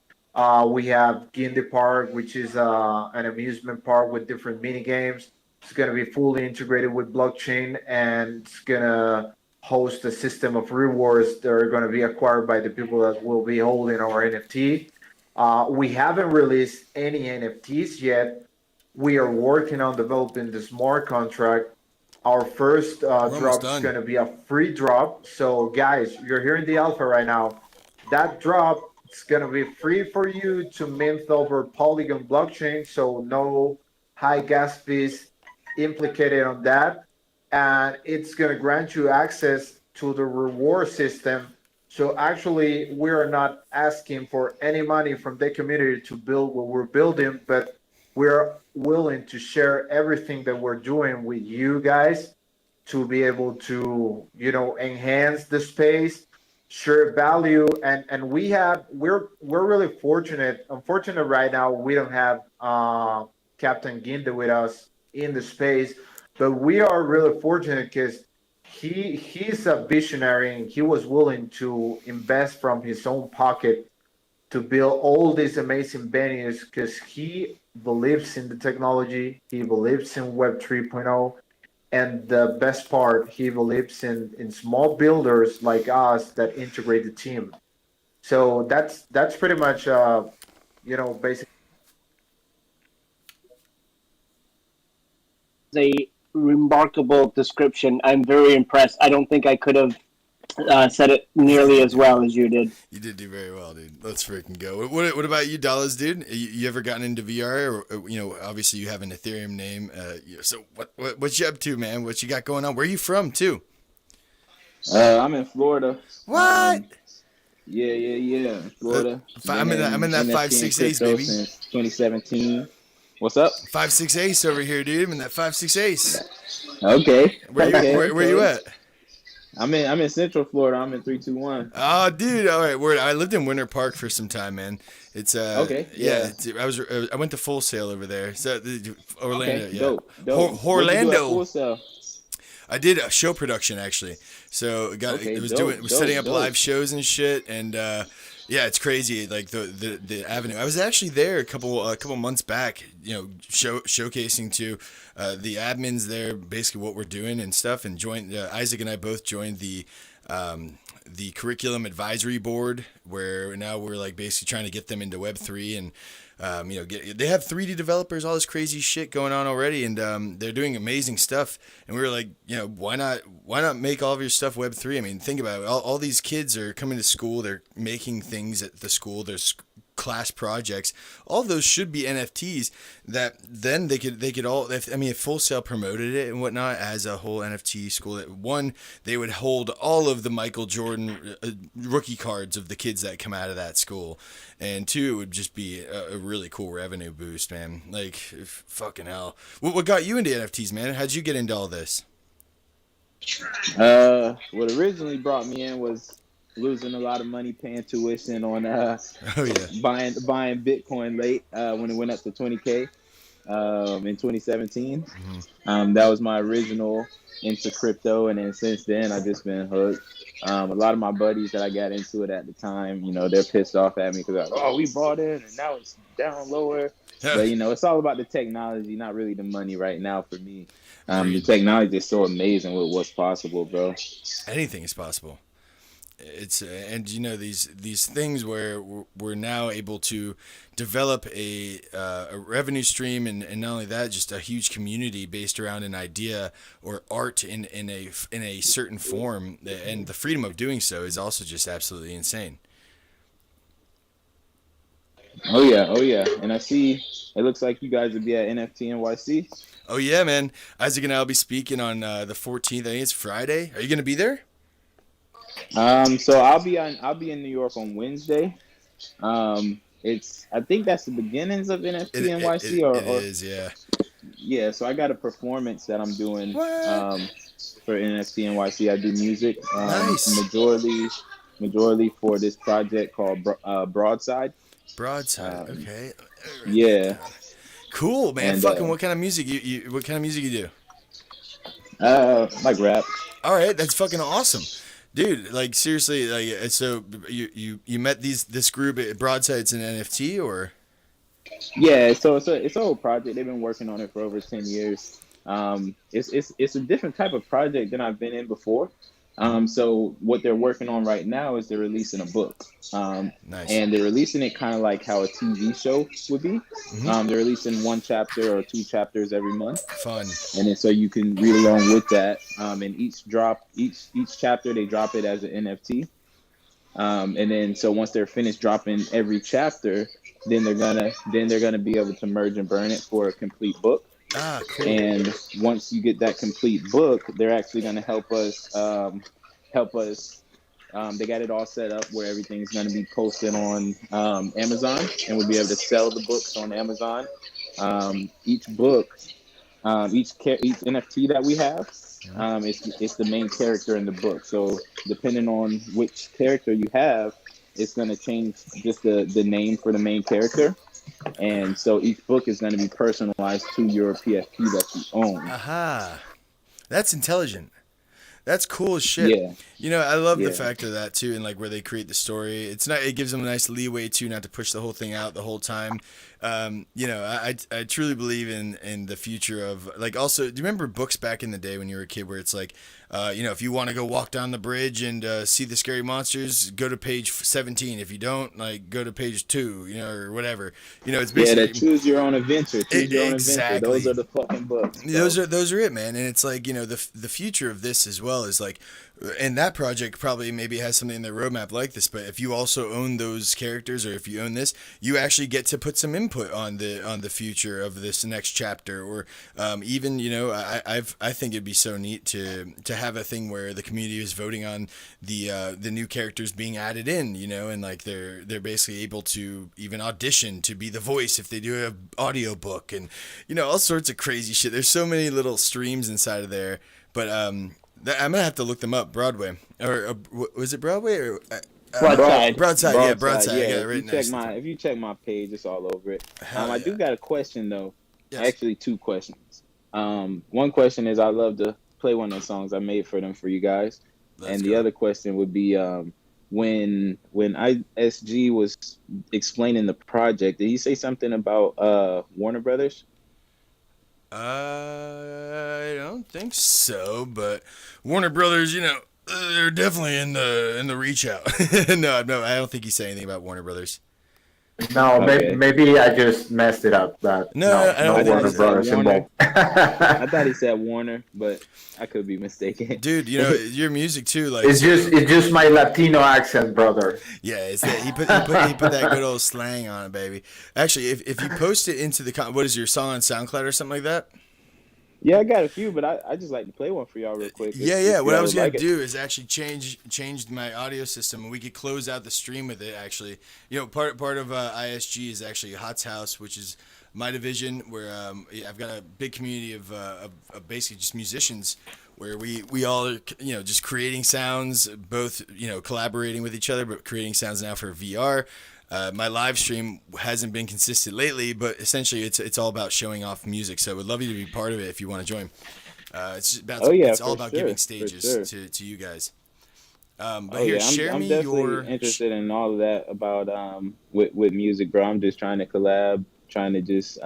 We have Gindi Park, which is an amusement park with different mini games. It's going to be fully integrated with blockchain, and it's going to host a system of rewards that are going to be acquired by the people that will be holding our NFT. We haven't released any NFTs yet. We are working on developing the smart contract. Our first drop is done. going to be a free drop. So, guys, you're hearing the alpha right now. That drop is going to be free for you to mint over Polygon blockchain. So, no high gas fees implicated on that. And it's going to grant you access to the reward system. So actually, we are not asking for any money from the community to build what we're building, but we're willing to share everything that we're doing with you guys to be able to, enhance the space, share value, and we're really fortunate. Unfortunate right now, we don't have Captain Ginda with us in the space, but we are really fortunate because he's a visionary and he was willing to invest from his own pocket to build all these amazing venues because he believes in the technology, he believes in Web 3.0, and the best part, he believes in small builders like us that integrate the team. So that's pretty much basically. A remarkable description. I'm very impressed. I don't think I could have said it nearly as well as you did. You did do very well, dude. Let's freaking go. What about you, Dallas, dude? You ever gotten into VR? Or, obviously you have an Ethereum name. So what you up to, man? What you got going on? Where are you from, too? I'm in Florida. What? Yeah. In Florida. I'm in that 5.6 ace, baby. Since 2017. What's up? 5.6 ace over here, dude. I'm in that 5.6 ace. Okay. Where you at? I'm in Central Florida. I'm in 321. Oh, dude! All right, I lived in Winter Park for some time, man. It's okay. Yeah. I went to Full Sail over there. So Orlando, Okay, yeah. dope. Orlando. Full Sail? I did a show production actually. So setting up live shows and shit, and yeah, it's crazy. Like the avenue. I was actually there a couple months back. Showcasing to the admins there, basically what we're doing and stuff, and Isaac and I both joined the curriculum advisory board, where now we're like basically trying to get them into Web3 and. They have 3D developers, all this crazy shit going on already, and they're doing amazing stuff. And we were like, why not make all of your stuff Web3? I mean, think about it. All these kids are coming to school. They're making things at the school. There's class projects. All of those should be NFTs that then they could all, if Full Sail promoted it and whatnot as a whole NFT school, one, they would hold all of the Michael Jordan rookie cards of the kids that come out of that school. And two, it would just be a really cool revenue boost, man. Like, fucking hell. What got you into NFTs, man? How'd you get into all this? What originally brought me in was losing a lot of money paying tuition on buying Bitcoin late when it went up to 20K in 2017. Mm-hmm. That was my original into crypto, and then since then I've just been hooked. A lot of my buddies that I got into it at the time, they're pissed off at me because like, oh, we bought in and now it's down lower. But it's all about the technology, not really the money right now for me. The technology is so amazing with what's possible, bro. Anything is possible. It's and these things where we're now able to develop a revenue stream, and not only that, just a huge community based around an idea or art in a certain form, and the freedom of doing so is also just absolutely insane. Oh yeah, and I see it looks like you guys will be at NFT NYC. Oh yeah, man. Isaac and I will be speaking on the 14th. I think it's Friday. Are you gonna be there? So I'll be in New York on Wednesday. I think that's the beginnings of NFT NYC, it is, yeah. Yeah, so I got a performance that I'm doing for NFT NYC. I do music, Nice. majority for this project called Broadside. Broadside. Okay. Yeah. Cool, man. And, Fucking what kind of music what kind of music you do? Like rap. All right, that's fucking awesome. Dude, like seriously, like so you met this group at Broadside. It's an NFT or? Yeah, so it's a whole project. They've been working on it for over 10 years. It's a different type of project than I've been in before. So what they're working on right now is they're releasing a book. Nice. And they're releasing it kind of like how a TV show would be. Mm-hmm. They're releasing 1 chapter or 2 chapters every month. Fun. And then so you can read along with that. And each chapter they drop it as an NFT. And then so once they're finished dropping every chapter, then they're gonna be able to merge and burn it for a complete book. Ah, cool. And once you get that complete book, they're actually gonna help us. They got it all set up where everything's gonna be posted on Amazon, and we'll be able to sell the books on Amazon. Each book, each NFT that we have, it's the main character in the book. So depending on which character you have, it's going to change just the name for the main character. And so each book is going to be personalized to your PFP that you own. Aha. That's intelligent. That's cool as shit. Yeah. I love the fact of that too, and like where they create the story. It gives them a nice leeway too, not to push the whole thing out the whole time. I truly believe in the future of like. Also, do you remember books back in the day when you were a kid, where it's like, if you want to go walk down the bridge and see the scary monsters, go to page 17. If you don't, like, go to page 2, or whatever. It's basically that choose your own adventure. Choose your own exactly. adventure. Those are the fucking books. So. Those are it, man. And it's like the future of this as well is like. And that project probably maybe has something in their roadmap like this, but if you also own those characters, or if you own this, you actually get to put some input on the future of this next chapter, or even I think it'd be so neat to have a thing where the community is voting on the new characters being added in, and like they're basically able to even audition to be the voice if they do an audio book, and all sorts of crazy shit. There's so many little streams inside of there, but I'm gonna have to look them up. Broadway, or was it Broadway or Broadside? Yeah, Broadside. Yeah, I got it right if you check my page, it's all over it. I do got a question though. Yes. Actually, 2 questions. One question is I love to play one of the songs I made for them for you guys, the other question would be when ISG was explaining the project, did he say something about Warner Brothers? I don't think so, but Warner Brothers, they're definitely in the reach out. No, I don't think he said anything about Warner Brothers. No, Okay. maybe I just messed it up. But No, I don't think Warner it's Brothers Warner. involved. I thought he said Warner, but I could be mistaken. Dude, your music too, like It's just my Latino accent, brother. yeah, it's that he put that good old slang on it, baby. Actually, if you post it into the what is your song on SoundCloud or something like that? Yeah, I got a few, but I just like to play one for y'all real quick. Yeah. What I was gonna like do is actually change my audio system, and we could close out the stream with it. Actually, part of ISG is actually Hot's House, which is my division, where I've got a big community of basically just musicians, where we all are just creating sounds, both collaborating with each other, but creating sounds now for VR. My live stream hasn't been consistent lately, but essentially it's all about showing off music. So I would love you to be part of it if you want to join. It's all about giving stages to you guys. But Oh here, yeah, share I'm me definitely interested in all of that about with music, bro. I'm just trying to collab, trying to just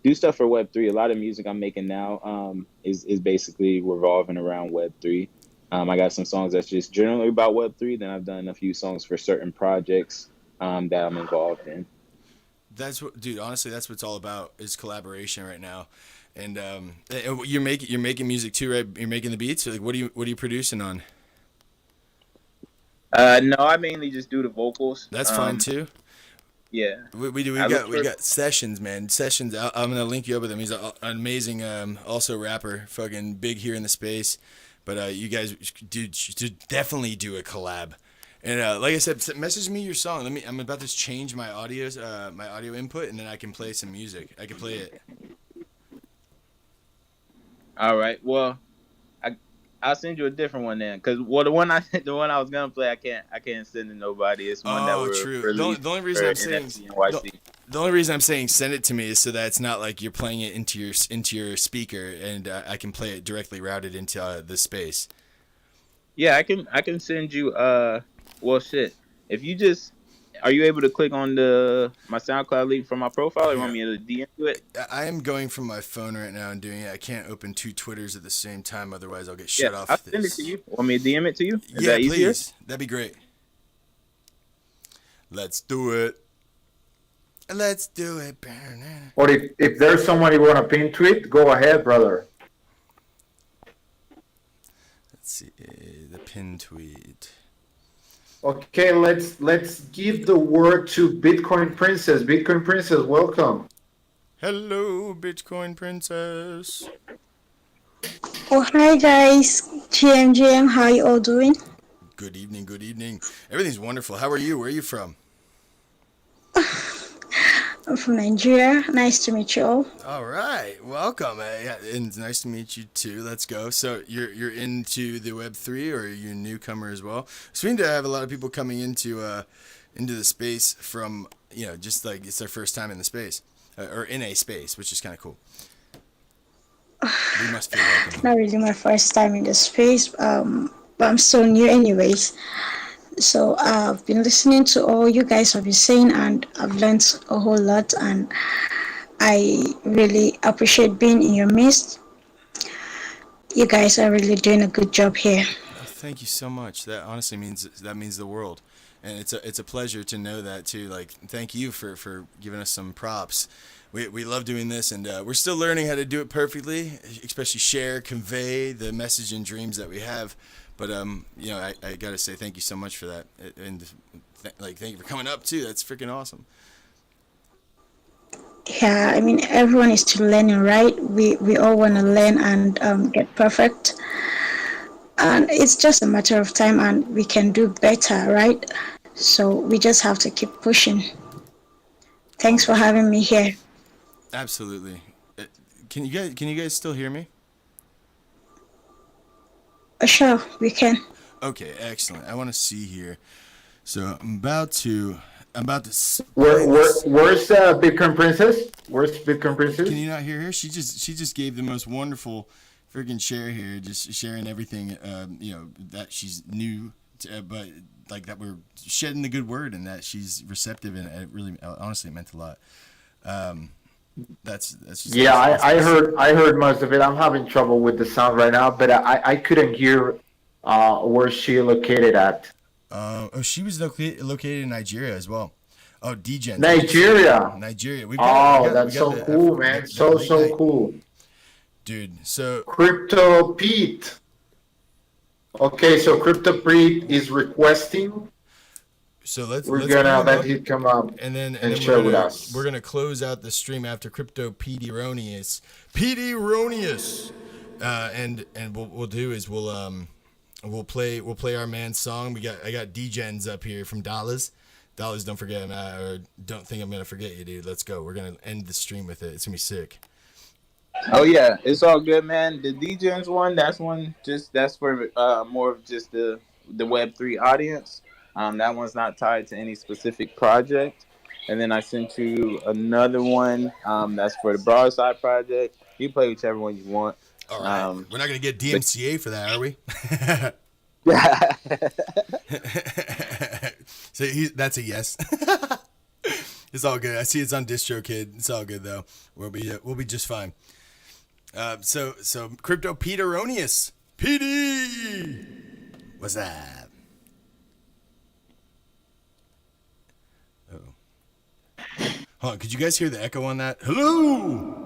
do stuff for Web3. A lot of music I'm making now is basically revolving around Web3. I got some songs that's just generally about Web3. Then I've done a few songs for certain projects that I'm involved in. That's what, dude. Honestly, that's what it's all about is collaboration right now. And you're making music too, right? You're making the beats. Like, what are you producing on? No, I mainly just do the vocals. That's fine too. Yeah, We do. I look We for. got Sessions, man. Sessions. I'm gonna link you up with him. He's an amazing, also rapper. Fucking big here in the space. But you guys, dude, should definitely do a collab. And like I said, message me your song. I'm about to change my my audio input, and then I can play some music. I can play it. All right. Well, I I'll send you a different one then, because well, the one I was gonna play, I can't send to nobody. It's one that Oh, were true. released The only for reason I'm saying NFC the, NYC. the only reason I'm saying send it to me is so that it's not like you're playing it into your speaker, and I can play it directly routed into the space. Yeah, I can send you. Well, shit. If you just are you able to click on the my SoundCloud link from my profile, or you want Here, me to DM you it? I am going from my phone right now and doing it. I can't open two Twitters at the same time, otherwise I'll get Yeah, shut I'll off send it to this. you. Want me to DM it to you? Is Yeah, that easier? please. That'd be great. Let's do it. Let's do it. Or if there's someone you want to pin tweet, go ahead, brother. Let's see the pin tweet. Okay, let's give the word to Bitcoin Princess. Bitcoin Princess, welcome. Hello, Bitcoin Princess. Oh, hi guys, GM, how you all doing? Good evening, good evening. Everything's wonderful. How are you? Where are you from? I'm from Nigeria. Nice to meet you all. All right, welcome. Yeah, and it's nice to meet you too. Let's go. So you're into the Web3, or are you a newcomer as well? So we need to have a lot of people coming into the space from just like it's their first time in the space or in a space, which is kind of cool. We must feel welcome. Not really my first time in the space, but I'm still new anyways. So I've been listening to all you guys have been saying, and I've learned a whole lot, and I really appreciate being in your midst. You guys are really doing a good job here. Oh, thank you so much. That honestly means the world, and it's a pleasure to know that too. Like, thank you for giving us some props. We love doing this, and we're still learning how to do it perfectly, especially share, convey the message and dreams that we have. But I gotta say thank you so much for that, and thank you for coming up too. That's freaking awesome. Yeah, I mean everyone is still learning, right? We all want to learn and get perfect, and it's just a matter of time, and we can do better, right? So we just have to keep pushing. Thanks for Always. having me here. Absolutely. Can you guys still hear me? Sure, we can. Okay, excellent. I want to see here. So I'm about to Where's Bitcoin Princess? Where's Bitcoin Princess? Can you not hear her? She just gave the most wonderful freaking share here, just sharing everything. That she's new, but like that we're shedding the good word, and that she's receptive, and it really, honestly, it meant a lot. That's just Yeah, that's I heard most of it. I'm having trouble with the sound right now, but I couldn't hear where she located at. She was located in Nigeria as well. Oh, DGen. Nigeria. Nigeria. Oh, that's so cool, man. So cool. Dude, so Crypto Pete. Okay, so Crypto Pete is requesting. let's We're bring gonna him let up, him come up and then share with us. we're gonna close out the stream after Crypto PD Ronius. PD Ronius. And what we'll do is we'll play our man's song. I got DGens up here from Dallas. Dallas, don't forget, or don't think I'm gonna forget you, dude. Let's go. We're gonna end the stream with it. It's gonna be sick. Oh yeah, it's all good, man. The DJs one, that's for more of just the Web3 audience. That one's not tied to any specific project. And then I sent you another one. That's for the Broadside project. You play whichever one you want. All right. We're not gonna get But DMCA for that, are we? So that's a yes. It's all good. I see it's on DistroKid. It's all good though. We'll be just fine. So Crypto Peteronius, PD, what's that? Oh, hold on. Could you guys hear the echo on that? Hello.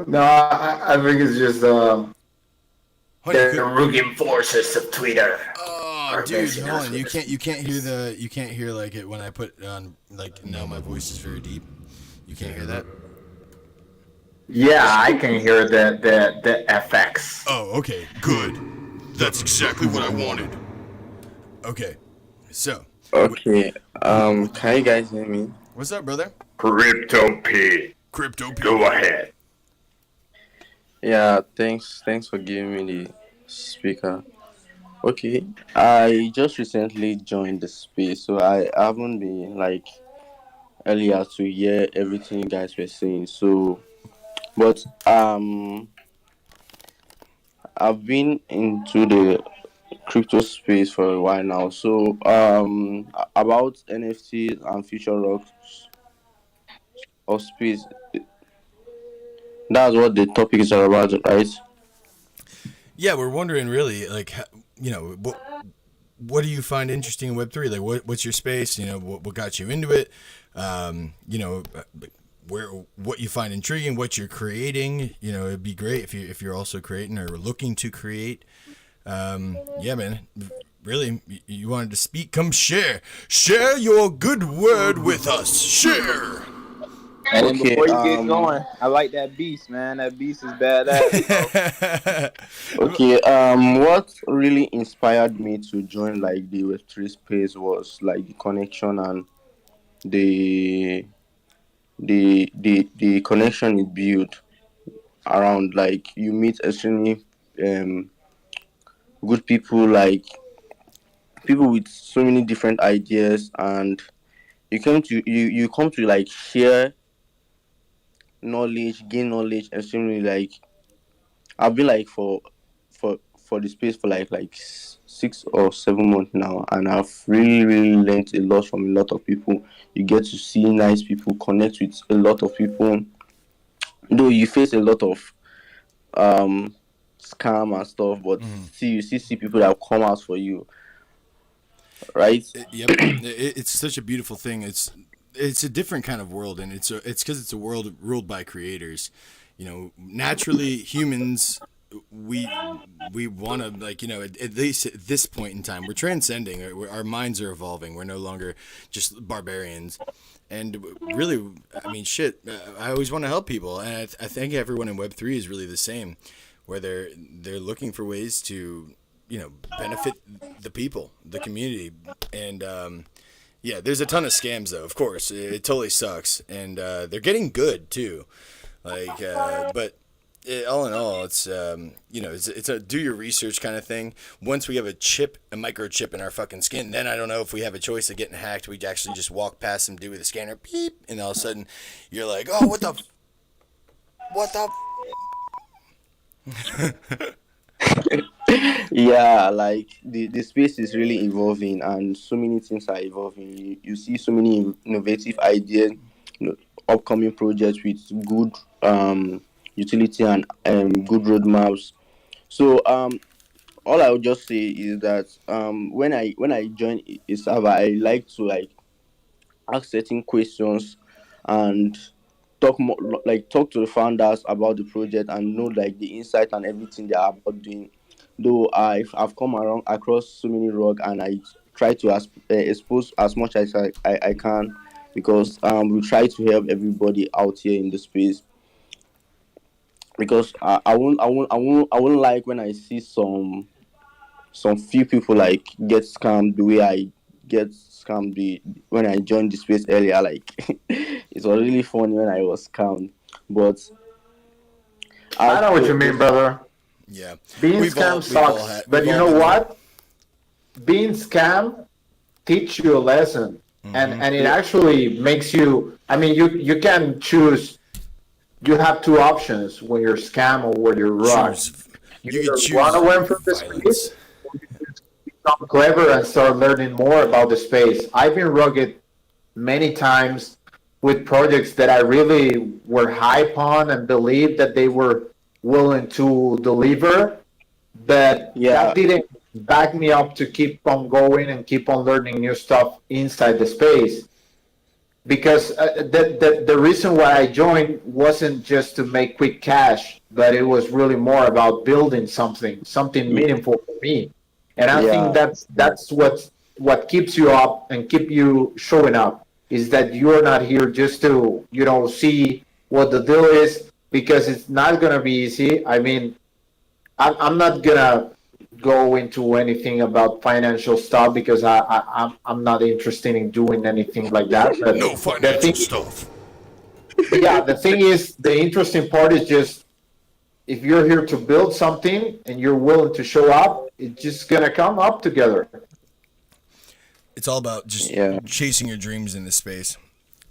No, I think it's just Hold on, the Rugian forces of Twitter. oh, dude, hold on. You can't hear like it when I put it on. Like now, my voice is very deep. You can't hear that. Yeah, I can hear the FX. Oh, okay, good. That's exactly what I wanted. Okay, so Okay. Can you guys hear me? what's up, brother? Crypto P. Crypto P. Go ahead. Yeah. Thanks for giving me the speaker. Okay. I just recently joined the space, so I haven't been like earlier to hear everything you guys were saying. So, but I've been into the crypto space for a while now. So, about NFTs and future rocks of space, that's what the topic is all about, right? Yeah, we're wondering really, like, what do you find interesting in Web3? Like, what's your space? What got you into it? What you find intriguing, what you're creating. It'd be great if you're also creating or looking to create. Yeah, man. Really, you wanted to speak? Come share your good word with us. Share. And then Okay, before you get going, I like that beast, man. That beast is badass. Okay, what really inspired me to join like the Web3 space was like the connection and the the connection it built around, like you meet extremely good people, like people with so many different ideas, and you come to like share knowledge, gain knowledge extremely. Like I've been like for the space for like 6 or 7 months now, and I've really learned a lot from a lot of people. You get to see nice people, connect with a lot of people, though you face a lot of scam and stuff, but you see people that come out for you, right? Yep, it's such a beautiful thing. It's a different kind of world, and it's because it's a world ruled by creators. Naturally, humans, we want to, like, at least at this point in time, we're transcending. Our minds are evolving. We're no longer just barbarians. And really, I mean, shit, I always want to help people, and I think everyone in Web3 is really the same, where they're looking for ways to benefit the people, the community, and yeah, there's a ton of scams though. Of course, it totally sucks, and they're getting good too. Like, but all in all, it's it's a do your research kind of thing. Once we have a microchip in our fucking skin, then I don't know if we have a choice of getting hacked. We actually just walk past some dude with a scanner, beep, and all of a sudden you're like, oh, what the. Yeah, like the space is really evolving, and so many things are evolving. You see so many innovative ideas, upcoming projects with good utility and good roadmaps. So all I would just say is that when I join a server, I like to like ask certain questions and talk to the founders about the project and know like the insight and everything they are about doing. Though I've come around across so many rug, and I try to expose as much as I can, because we try to help everybody out here in the space, because I won't like when I see some few people like get scammed the way I get scammed when I joined the space earlier. Like it was really funny when I was scammed, but I know what you mean, brother. Yeah, Being scammed sucks, but you know what? Being scammed teach you a lesson, and it actually makes you. I mean, you can choose. You have two options when you're scam or when you're rug. You could either run choose away from the violence. space or you just become clever and start learning more about the space. I've been rugged many times with projects that I really were hype on and believed that they were willing to deliver, but that Yeah, didn't back me up to keep on going and keep on learning new stuff inside the space. Because the reason why I joined wasn't just to make quick cash, but it was really more about building something y- meaningful for me. And I think yeah, that's what keeps you up and keep you showing up is that you're not here just to see what the deal is because it's not gonna be easy. I mean, I'm not gonna go into anything about financial stuff because I'm not interested in doing anything like that. But No the financial thing, stuff. yeah, the thing is, the interesting part is just if you're here to build something and you're willing to show up, it's just gonna come up together. It's all about just yeah, chasing your dreams in this space.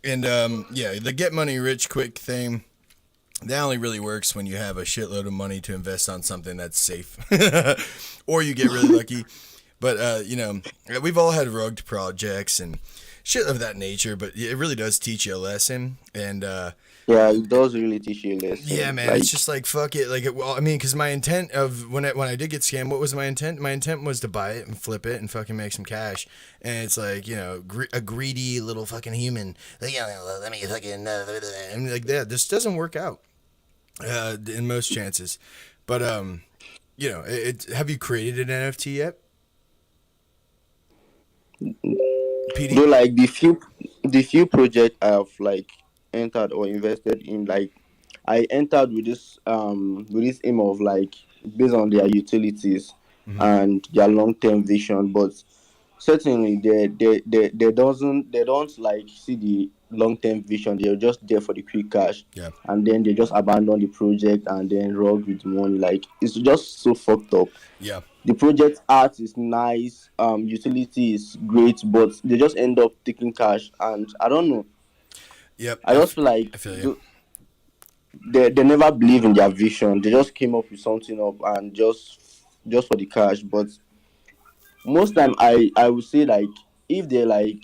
And yeah, the get money rich quick thing, that only really works when you have a shitload of money to invest on something that's safe. Or you get really lucky. But, we've all had rugged projects and shit of that nature, but it really does teach you a lesson. And, yeah. It does really teach you a yeah, lesson. man, it's Like, just like fuck it. Like, well, I mean, because my intent of when I did get scammed, what was my intent? My intent was to buy it and flip it and fucking make some cash. And it's like a greedy little fucking human. Like, let me fucking and like that. This doesn't work out in most chances. But have you created an NFT yet, though, PD? like the few project I have like entered or invested in, like I entered with this aim of like based on their utilities Mm-hmm. and their long term vision, but certainly they don't like see the long term vision. They're just there for the quick cash, Yeah. and then they just abandon the project and then rug with money. Like it's just so fucked up. Yeah. The project art is nice, utility is great, but they just end up taking cash, and I don't know. Yep. I just feel like I feel you. they never believe in their vision. They just came up with something up and just for the cash. But most time I would say like if they like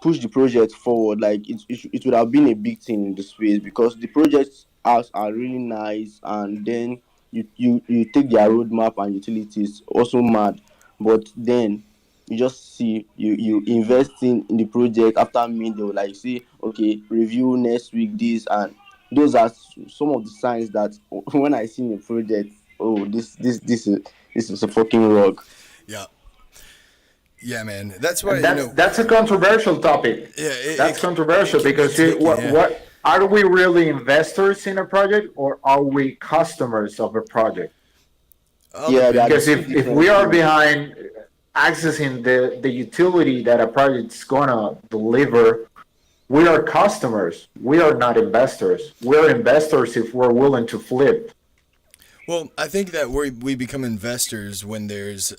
push the project forward, like it would have been a big thing in the space because the projects are really nice, and then you take their roadmap and utilities also mad, but then you just see you invest in the project after me they will like say okay review next week this, and those are some of the signs that when I see the project, oh this is a fucking rug. Yeah. Yeah, man. That's why And that's a controversial topic. yeah, That's controversial it can be because tricky. what Yeah. are we really investors in a project or are we customers of a project? All Yeah, there are Because depends. two if different we are things. behind accessing the utility that a project's gonna deliver, we are customers. We are not investors. We're investors if we're willing to flip. Well, I think that we become investors when there's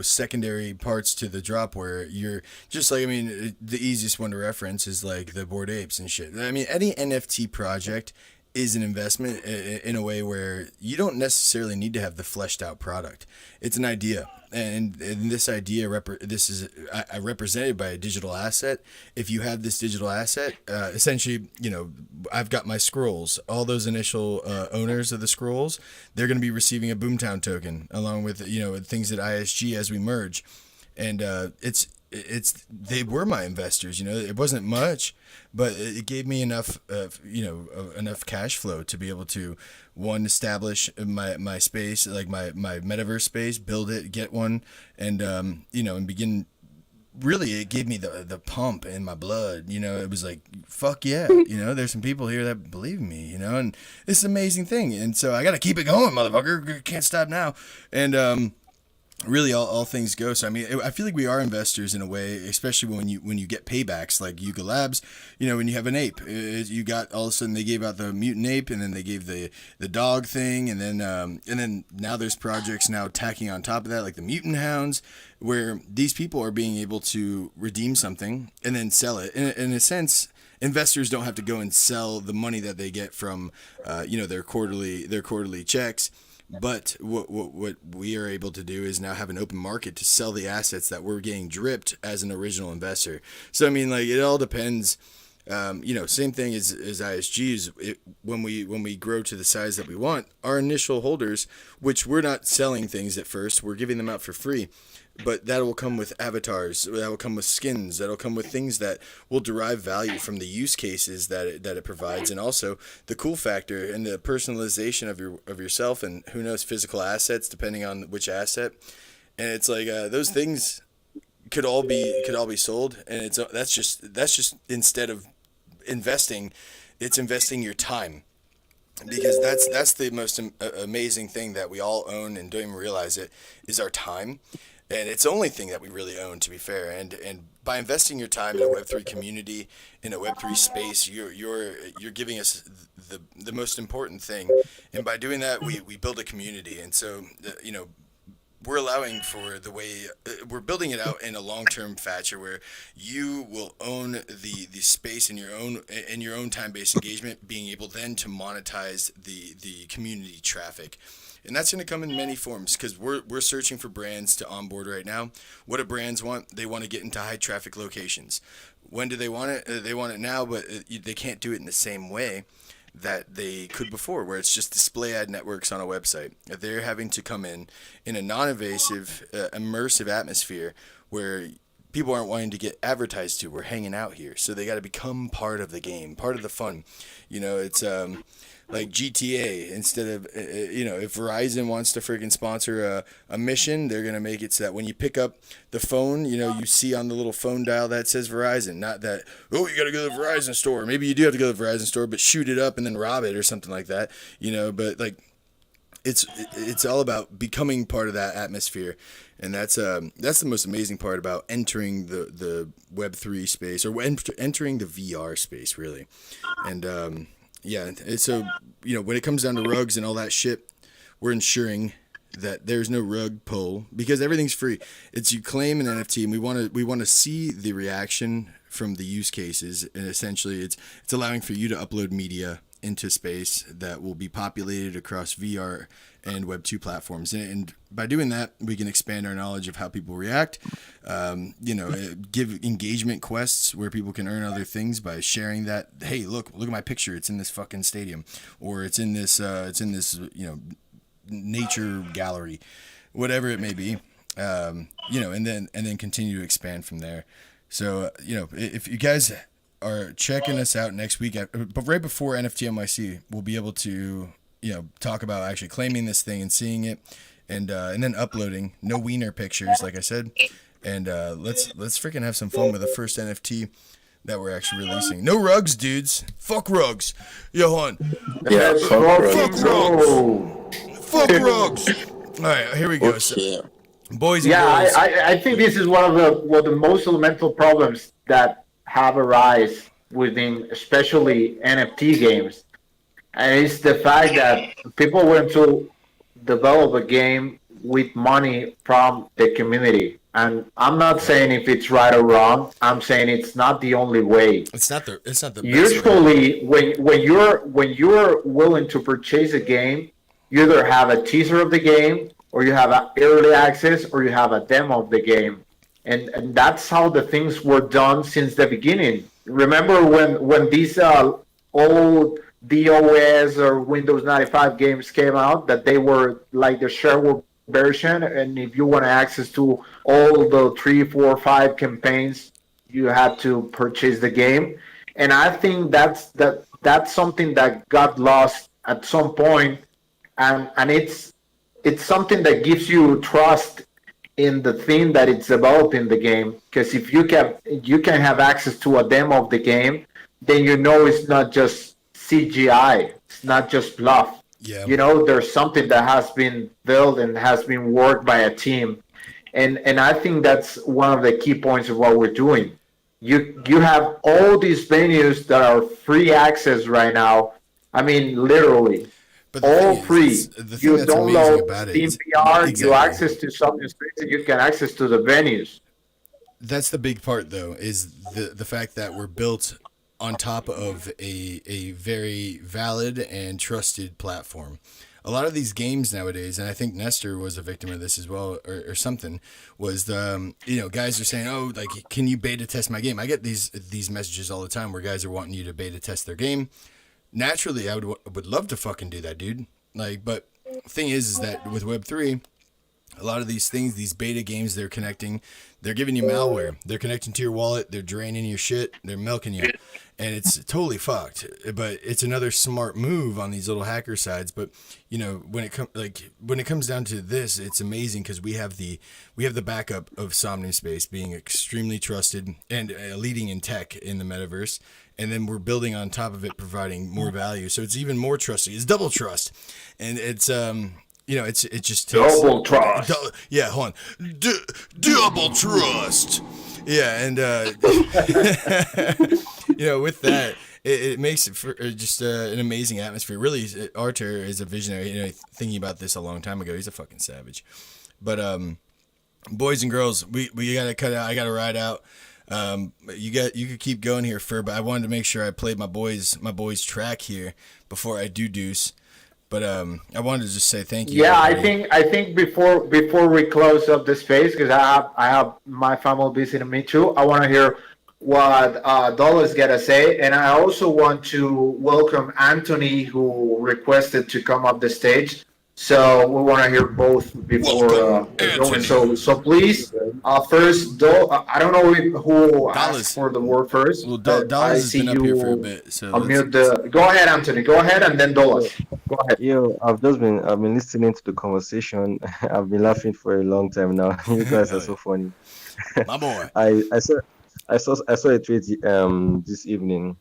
secondary parts to the drop where you're just like, I mean, the easiest one to reference is like the Bored Apes and shit. I mean, any NFT project is an investment in a way where you don't necessarily need to have the fleshed out product. It's an idea, and this idea this is represented by a digital asset. If you have this digital asset, essentially, I've got my scrolls. All those initial owners of the scrolls, they're going to be receiving a Boomtown token along with things at ISG as we merge, and they were my investors. It wasn't much, but it gave me enough enough cash flow to be able to establish my space, like my metaverse space, build it, get one, and and begin. Really, it gave me the pump in my blood. It was like, fuck yeah. There's some people here that believe in me. And it's an amazing thing. And so I got to keep it going, motherfucker. Can't stop now. And really all things go. So I mean, I feel like we are investors in a way, especially when you get paybacks like Yuga Labs. When you have an ape, you got all of a sudden they gave out the mutant ape, and then they gave the dog thing, and then now there's projects now tacking on top of that like the mutant hounds, where these people are being able to redeem something and then sell it. In a sense, investors don't have to go and sell the money that they get from their quarterly checks. But what we are able to do is now have an open market to sell the assets that we're getting dripped as an original investor. So I mean, like, it all depends. Same thing as ISGs. When we grow to the size that we want, our initial holders, which we're not selling things at first, we're giving them out for free. But that will come with avatars, that will come with skins, that will come with things that will derive value from the use cases that it provides, and also the cool factor and the personalization of yourself, and who knows, physical assets depending on which asset. And it's like those things could all be sold, and that's just instead of investing, it's investing your time, because that's the most amazing thing that we all own and don't even realize it, is our time. And it's the only thing that we really own, to be fair. And by investing your time in a Web3 community, in a Web3 space, you're giving us the most important thing. And by doing that, we build a community. And so we're allowing for the way we're building it out in a long-term fashion, where you will own the space in your own time-based engagement, being able then to monetize the community traffic. And that's going to come in many forms, because we're searching for brands to onboard right now. What do brands want? They want to get into high traffic locations. When do they want it? They want it now, but they can't do it in the same way that they could before, where it's just display ad networks on a website. They're having to come in a non-invasive, immersive atmosphere where people aren't wanting to get advertised to. We're hanging out here. So they got to become part of the game, part of the fun. It's like GTA. Instead of, if Verizon wants to freaking sponsor a mission, they're going to make it so that when you pick up the phone, you see on the little phone dial that says Verizon, not that, oh, you got to go to the Verizon store. Maybe you do have to go to the Verizon store, but shoot it up and then rob it or something like that, but like, it's all about becoming part of that atmosphere. And that's the most amazing part about entering the Web3 space, or entering the VR space, really. And, so, when it comes down to rugs and all that shit, we're ensuring that there's no rug pull, because everything's free. It's, you claim an NFT, and we want to see the reaction from the use cases, and essentially it's allowing for you to upload media into space that will be populated across VR and Web2 platforms. And by doing that, we can expand our knowledge of how people react, give engagement quests where people can earn other things by sharing that, hey, look at my picture, it's in this fucking stadium, or it's in this nature gallery, whatever it may be, and then continue to expand from there. So, if you guys are checking us out next week, but right before NFT NYC, we'll be able to, talk about actually claiming this thing and seeing it, and then uploading. No wiener pictures, like I said, and let's freaking have some fun with the first NFT that we're actually releasing. No rugs, dudes. Fuck rugs. Johan. Yeah, fuck rugs. Fuck rugs. All right, here we go. Okay. So, boys and girls. I think this is one of the most elemental problems that have arise within especially NFT games, and it's the fact that people want to develop a game with money from the community. And I'm not saying if it's right or wrong. I'm saying it's not the only way. It's not the best usually way. when you're willing to purchase a game, you either have a teaser of the game, or you have an early access, or you have a demo of the game. And that's how the things were done since the beginning. Remember when these old DOS or Windows 95 games came out, that they were like the shareware version, and if you want access to all the 3, 4, 5 campaigns, you had to purchase the game. And I think that's something that got lost at some point, and it's something that gives you trust in the thing that it's developed in the game, because if you can have access to a demo of the game, then it's not just CGI, it's not just bluff. Yeah. There's something that has been built and has been worked by a team, and I think that's one of the key points of what we're doing. You have all these venues that are free access right now. I mean, literally. But all free. You download Steam VR, exactly. You access to Somnium Space, and you can access to the venues. That's the big part, though, is the fact that we're built on top of a very valid and trusted platform. a lot of these games nowadays, and I think Nestor was a victim of this as well, or something, was guys are saying, oh, like, can you beta test my game? I get these messages all the time where guys are wanting you to beta test their game. Naturally, I would love to fucking do that, dude. Like, but the thing is that with Web3, a lot of these things, these beta games, they're giving you malware. They're connecting to your wallet. They're draining your shit. They're milking you. And it's totally fucked. But it's another smart move on these little hacker sides. But, when it comes down to this, it's amazing because we have the backup of Somnium Space being extremely trusted and leading in tech in the metaverse. And then we're building on top of it, providing more value. So it's even more trusted. It's double trust. And it's it just takes double trust. Hold on. Double trust. Yeah, and with that, it makes it for just an amazing atmosphere. Really, Artur is a visionary. Thinking about this a long time ago, he's a fucking savage. But boys and girls, we gotta cut out. I gotta ride out. You could keep going here, Fur, but I wanted to make sure I played my boys track here before I do deuce. But I wanted to just say thank you. Yeah, everybody. I think before we close up the space, because I have my family visiting me too. I want to hear what Dollars got to say, and I also want to welcome Anthony, who requested to come up the stage. So we want to hear both before going. So please, first, I don't know who asked for the word first. Well, Dollars has been up here for a bit, so go ahead, Anthony. Go ahead, and then Dollars. Go ahead. Yo, I've been listening to the conversation. I've been laughing for a long time now. You guys are so funny. My boy. I saw a tweet this evening.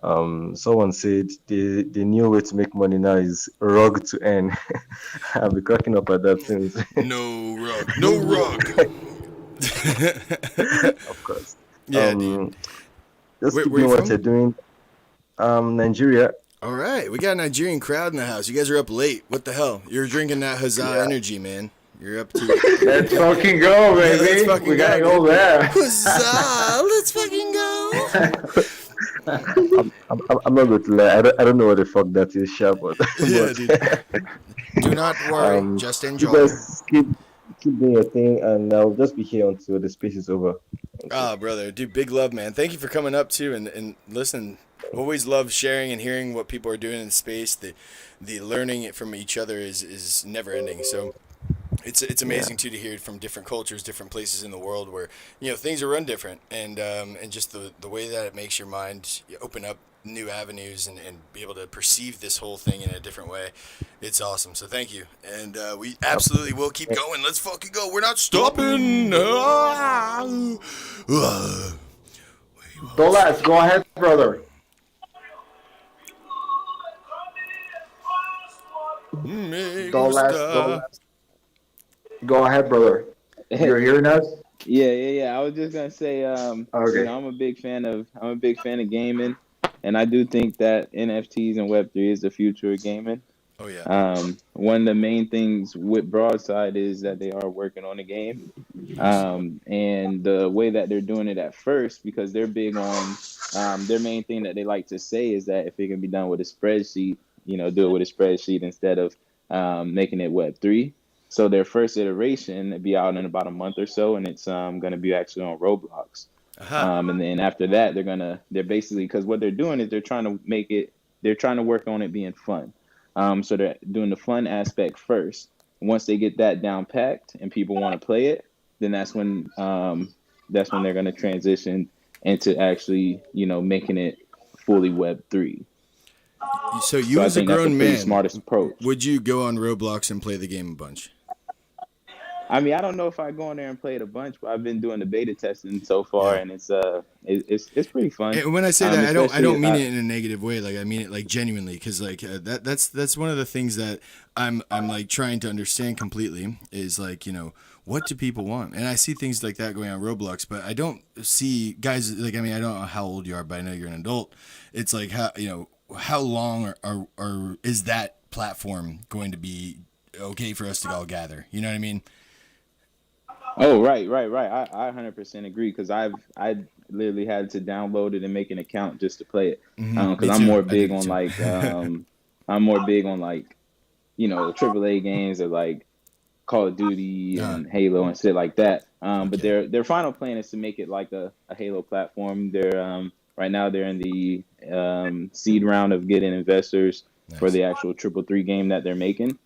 Someone said the new way to make money now is rug to earn. I'll be cracking up at that since. No rug. Of course. Yeah, dude. Just keep doing what you're doing. Nigeria. All right, we got a Nigerian crowd in the house. You guys are up late. What the hell? You're drinking that Huzzah energy, man. You're up to it. Let's fucking go, baby. Yeah, we gotta go there. Huzzah! Let's fucking go. I'm not going to lie. I don't know what the fuck that is, sure, but yeah, dude. Do not worry. Just enjoy. You guys keep doing your thing, and I'll just be here until the space is over. Ah, brother, dude, big love, man. Thank you for coming up too, and listen. Always love sharing and hearing what people are doing in space. The learning from each other is never ending. So it's amazing too to hear from different cultures, different places in the world where things are run different, and just the way that it makes your mind open up new avenues and be able to perceive this whole thing in a different way. It's awesome. So thank you, and we absolutely will keep going. Let's fucking go. We're not stopping. Dolas, go ahead, brother. Dolas. Go ahead, brother. You're hearing us? Yeah. I was just gonna say, okay. I'm a big fan of gaming, and I do think that NFTs and Web3 is the future of gaming. Oh yeah. One of the main things with Broadside is that they are working on a game, and the way that they're doing it at first, because they're big on their main thing that they like to say is that if it can be done with a spreadsheet, do it with a spreadsheet instead of making it Web3. So their first iteration will be out in about a month or so, and it's going to be actually on Roblox. And then after that, they're basically, because what they're doing is they're trying to work on it being fun. So they're doing the fun aspect first. Once they get that down packed and people want to play it, then that's when they're going to transition into actually, making it fully Web3. So as a grown man, smartest approach. Would you go on Roblox and play the game a bunch? I mean, I don't know if I go in there and play it a bunch, but I've been doing the beta testing so far, and it's pretty fun. And when I say that, I don't mean it in a negative way. Like I mean it like genuinely, because like that's one of the things that I'm like trying to understand completely is like what do people want? And I see things like that going on Roblox, but I don't see guys like I don't know how old you are, but I know you're an adult. It's like how long or is that platform going to be okay for us to all gather? You know what I mean? Oh, right. I 100% agree, because I literally had to download it and make an account just to play it. Because I'm more big on like AAA games are like Call of Duty and Halo and shit like that. But their final plan is to make it like a Halo platform. They're right now they're in the seed round of getting investors for the actual 333 game that they're making.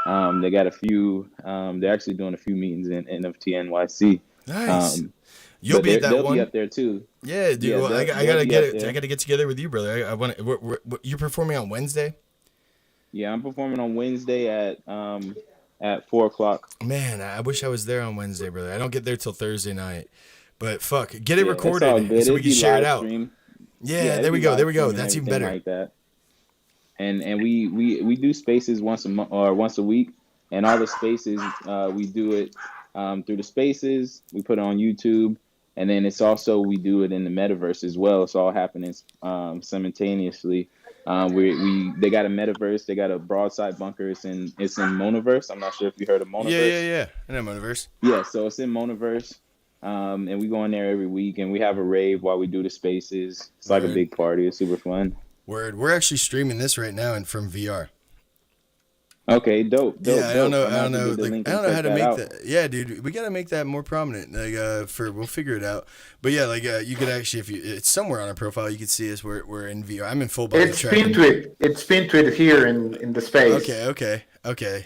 They got a few. They're actually doing a few meetings in NFT NYC. Nice. You'll be at that they'll one. be up there too. Yeah, dude. Yeah, well, I gotta get it. I gotta get together with you, brother. I want. You're performing on Wednesday? Yeah, I'm performing on Wednesday at 4:00. Man, I wish I was there on Wednesday, brother. I don't get there till Thursday night. But fuck, get it recorded so we can share it out. Yeah, there we go. There we go. That's even better. Like that. And we do spaces once a month or once a week, and all the spaces we do it through the spaces. We put it on YouTube, and then it's also we do it in the Metaverse as well. It's all happening simultaneously. They got a Metaverse. They got a Broadside Bunker. It's in Monaverse. I'm not sure if you heard of Monaverse. Yeah. I know Metaverse. Yeah, so it's in Monaverse. And we go in there every week, and we have a rave while we do the spaces. It's like a big party. It's super fun. Word. We're actually streaming this right now and from VR. Okay, dope. Yeah, I don't know. Like, I don't know how to make that. Yeah, dude, we gotta make that more prominent. Like, we'll figure it out. But yeah, like, you could actually, it's somewhere on our profile, you could see us. We're in VR. I'm in full body tracking. It's pinned to it here in the space. Okay.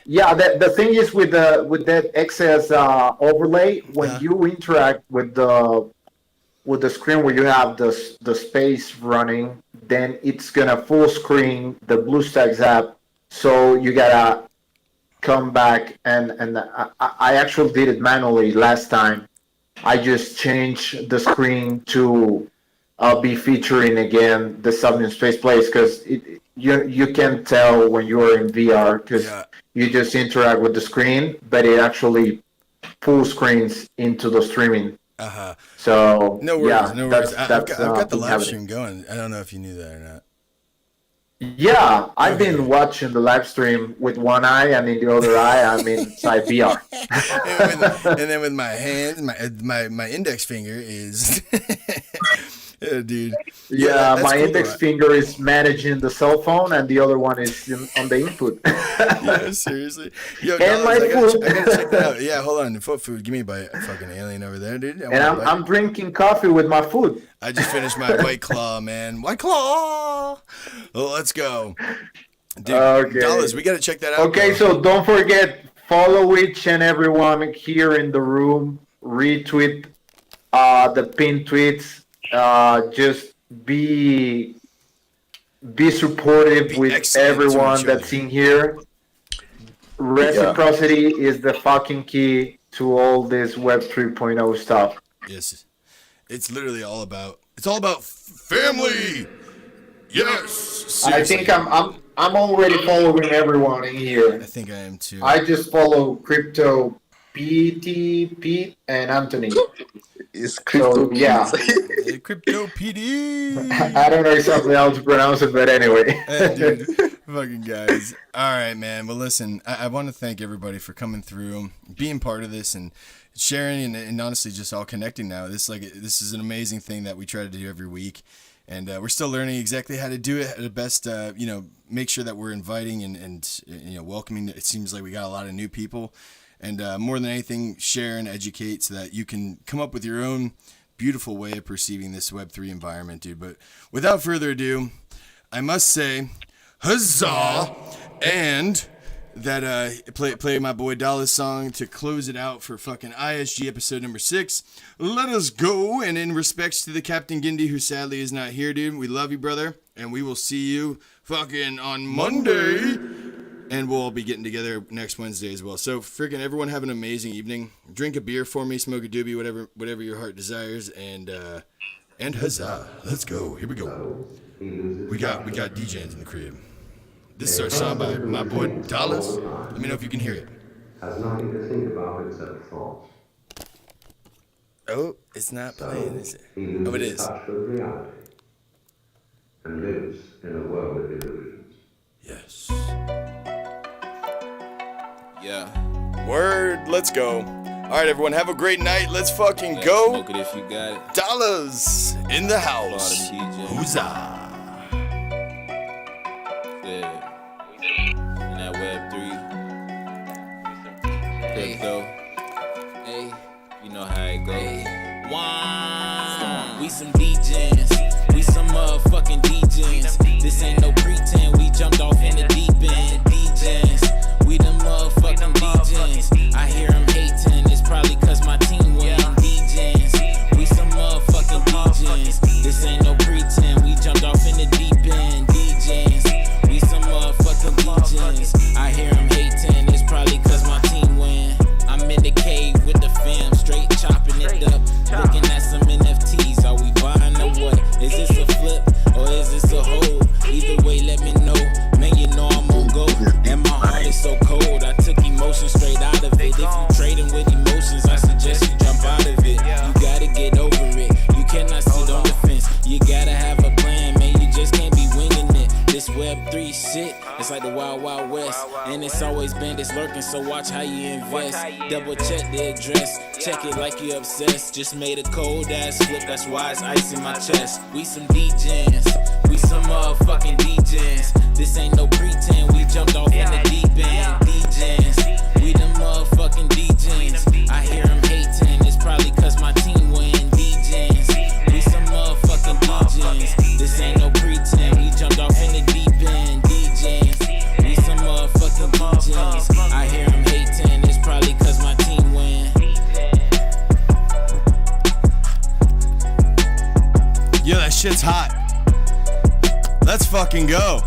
Yeah, the thing is with that excess overlay, when you interact with the screen where you have the space running, then it's gonna full screen the BlueStacks app. So you gotta come back and I actually did it manually last time. I just changed the screen to be featuring again the Somnium Space Place because you can tell when you're in VR because you just interact with the screen, but it actually full screens into the streaming. So no worries. I've got the live stream going. I don't know if you knew that or not. Yeah, I've been watching the live stream with one eye, and in the other eye, I'm inside VR. and then with my hands, my index finger is, yeah, dude. Yeah, my index finger is managing the cell phone, and the other one is on the input. Yeah, seriously. Yo, and my food. I gotta check that out. Yeah, hold on. Food. Give me a bite. Fucking alien over there, dude. And I'm drinking coffee with my food. I just finished my White Claw, man. White Claw. Well, let's go. Dude, okay. Dollars, we gotta check that out. Okay, so don't forget, follow each and everyone here in the room. Retweet the pinned tweets. Just be supportive with everyone that's in here. Reciprocity is the fucking key to all this Web 3.0 stuff. Yes, it's literally all about. It's all about family. Yes. Seriously. I think I'm already following everyone in here. I think I am too. I just follow Crypto Pete and Anthony. It's Crypto. So, yeah. Crypto PD. I don't know exactly how to pronounce it, but anyway. Dude, fucking guys. All right, man. Well, listen, I want to thank everybody for coming through, being part of this, and sharing, and honestly just all connecting now. This is an amazing thing that we try to do every week. And we're still learning exactly how to do it at the best, make sure that we're inviting and welcoming. It seems like we got a lot of new people. And more than anything, share and educate so that you can come up with your own beautiful way of perceiving this Web3 environment, dude. But without further ado, I must say, huzzah! And that play my boy Dallas song to close it out for fucking ISG episode number 6. Let us go. And in respects to the Captain Gindi, who sadly is not here, dude, we love you, brother, and we will see you fucking on Monday, and we'll all be getting together next Wednesday as well. So freaking everyone have an amazing evening. Drink a beer for me, smoke a doobie, whatever your heart desires, and huzzah, let's go. Here we go. We got DJs in the crib. This is our song by my boy Dallas. Let me know if you can hear it. Has nothing to think about except thoughts. Oh, it's not playing, is it? Oh, it is. Touch with reality and lives in a world of illusions. Yes. Yeah. Word, let's go. All right, everyone, have a great night. Let's fucking go. Smoke it if you got it. Dollars in the house. Huzzah. Yeah. In that Web 3. some DJs. We some motherfucking DJs. This ain't no pretend, we jumped off in the deep end. DJs, we the motherfucking DJs. I hear them hating, it's probably cause my team win. DJs, we some motherfucking DJs. This ain't no pretend, we jumped off in the deep end. DJs, we some motherfucking DJs. I hear them hating, it's probably cause my team win. I'm in the cave with the fam, straight chopping it up. Looking at some NFTs, are we buying or what? Is this a flip or is this a hold? Either way, let me know. Man, you know I'm on go. And my heart is so cold, I took emotion straight out of it. If you trading with emotions, I suggest you jump out of it. You gotta get over it. You cannot sit on the fence. You gotta have a plan, man. You just can't be winging it. This Web3 shit, it's like the Wild Wild West. And it's always bandits lurking, so watch how you invest. Double check the address, check it like you obsessed. Just made a cold ass flip, that's why it's ice in my chest. We some DJs, we some motherfucking DJs. This ain't no pretend, we jumped off in the deep end. DJs, we the motherfucking DJs. I hear them hating, it's probably cause my team win. DJs, we some motherfucking DJs. This ain't no pretend, we jumped off in the deep end. DJs, we some motherfucking DJs. I hear them hating, it's probably cause my team win. Yo, that shit's hot. Let's fucking go.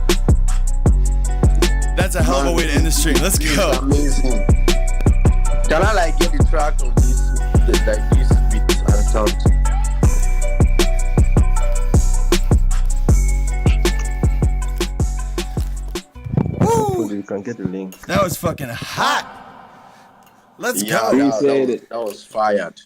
That's a hell of a way to end the stream. Let's go. Amazing. Can I like get the track of this beat and sound? Woo! You can get the link. That was fucking hot. Let's Yeah, go. that was fired.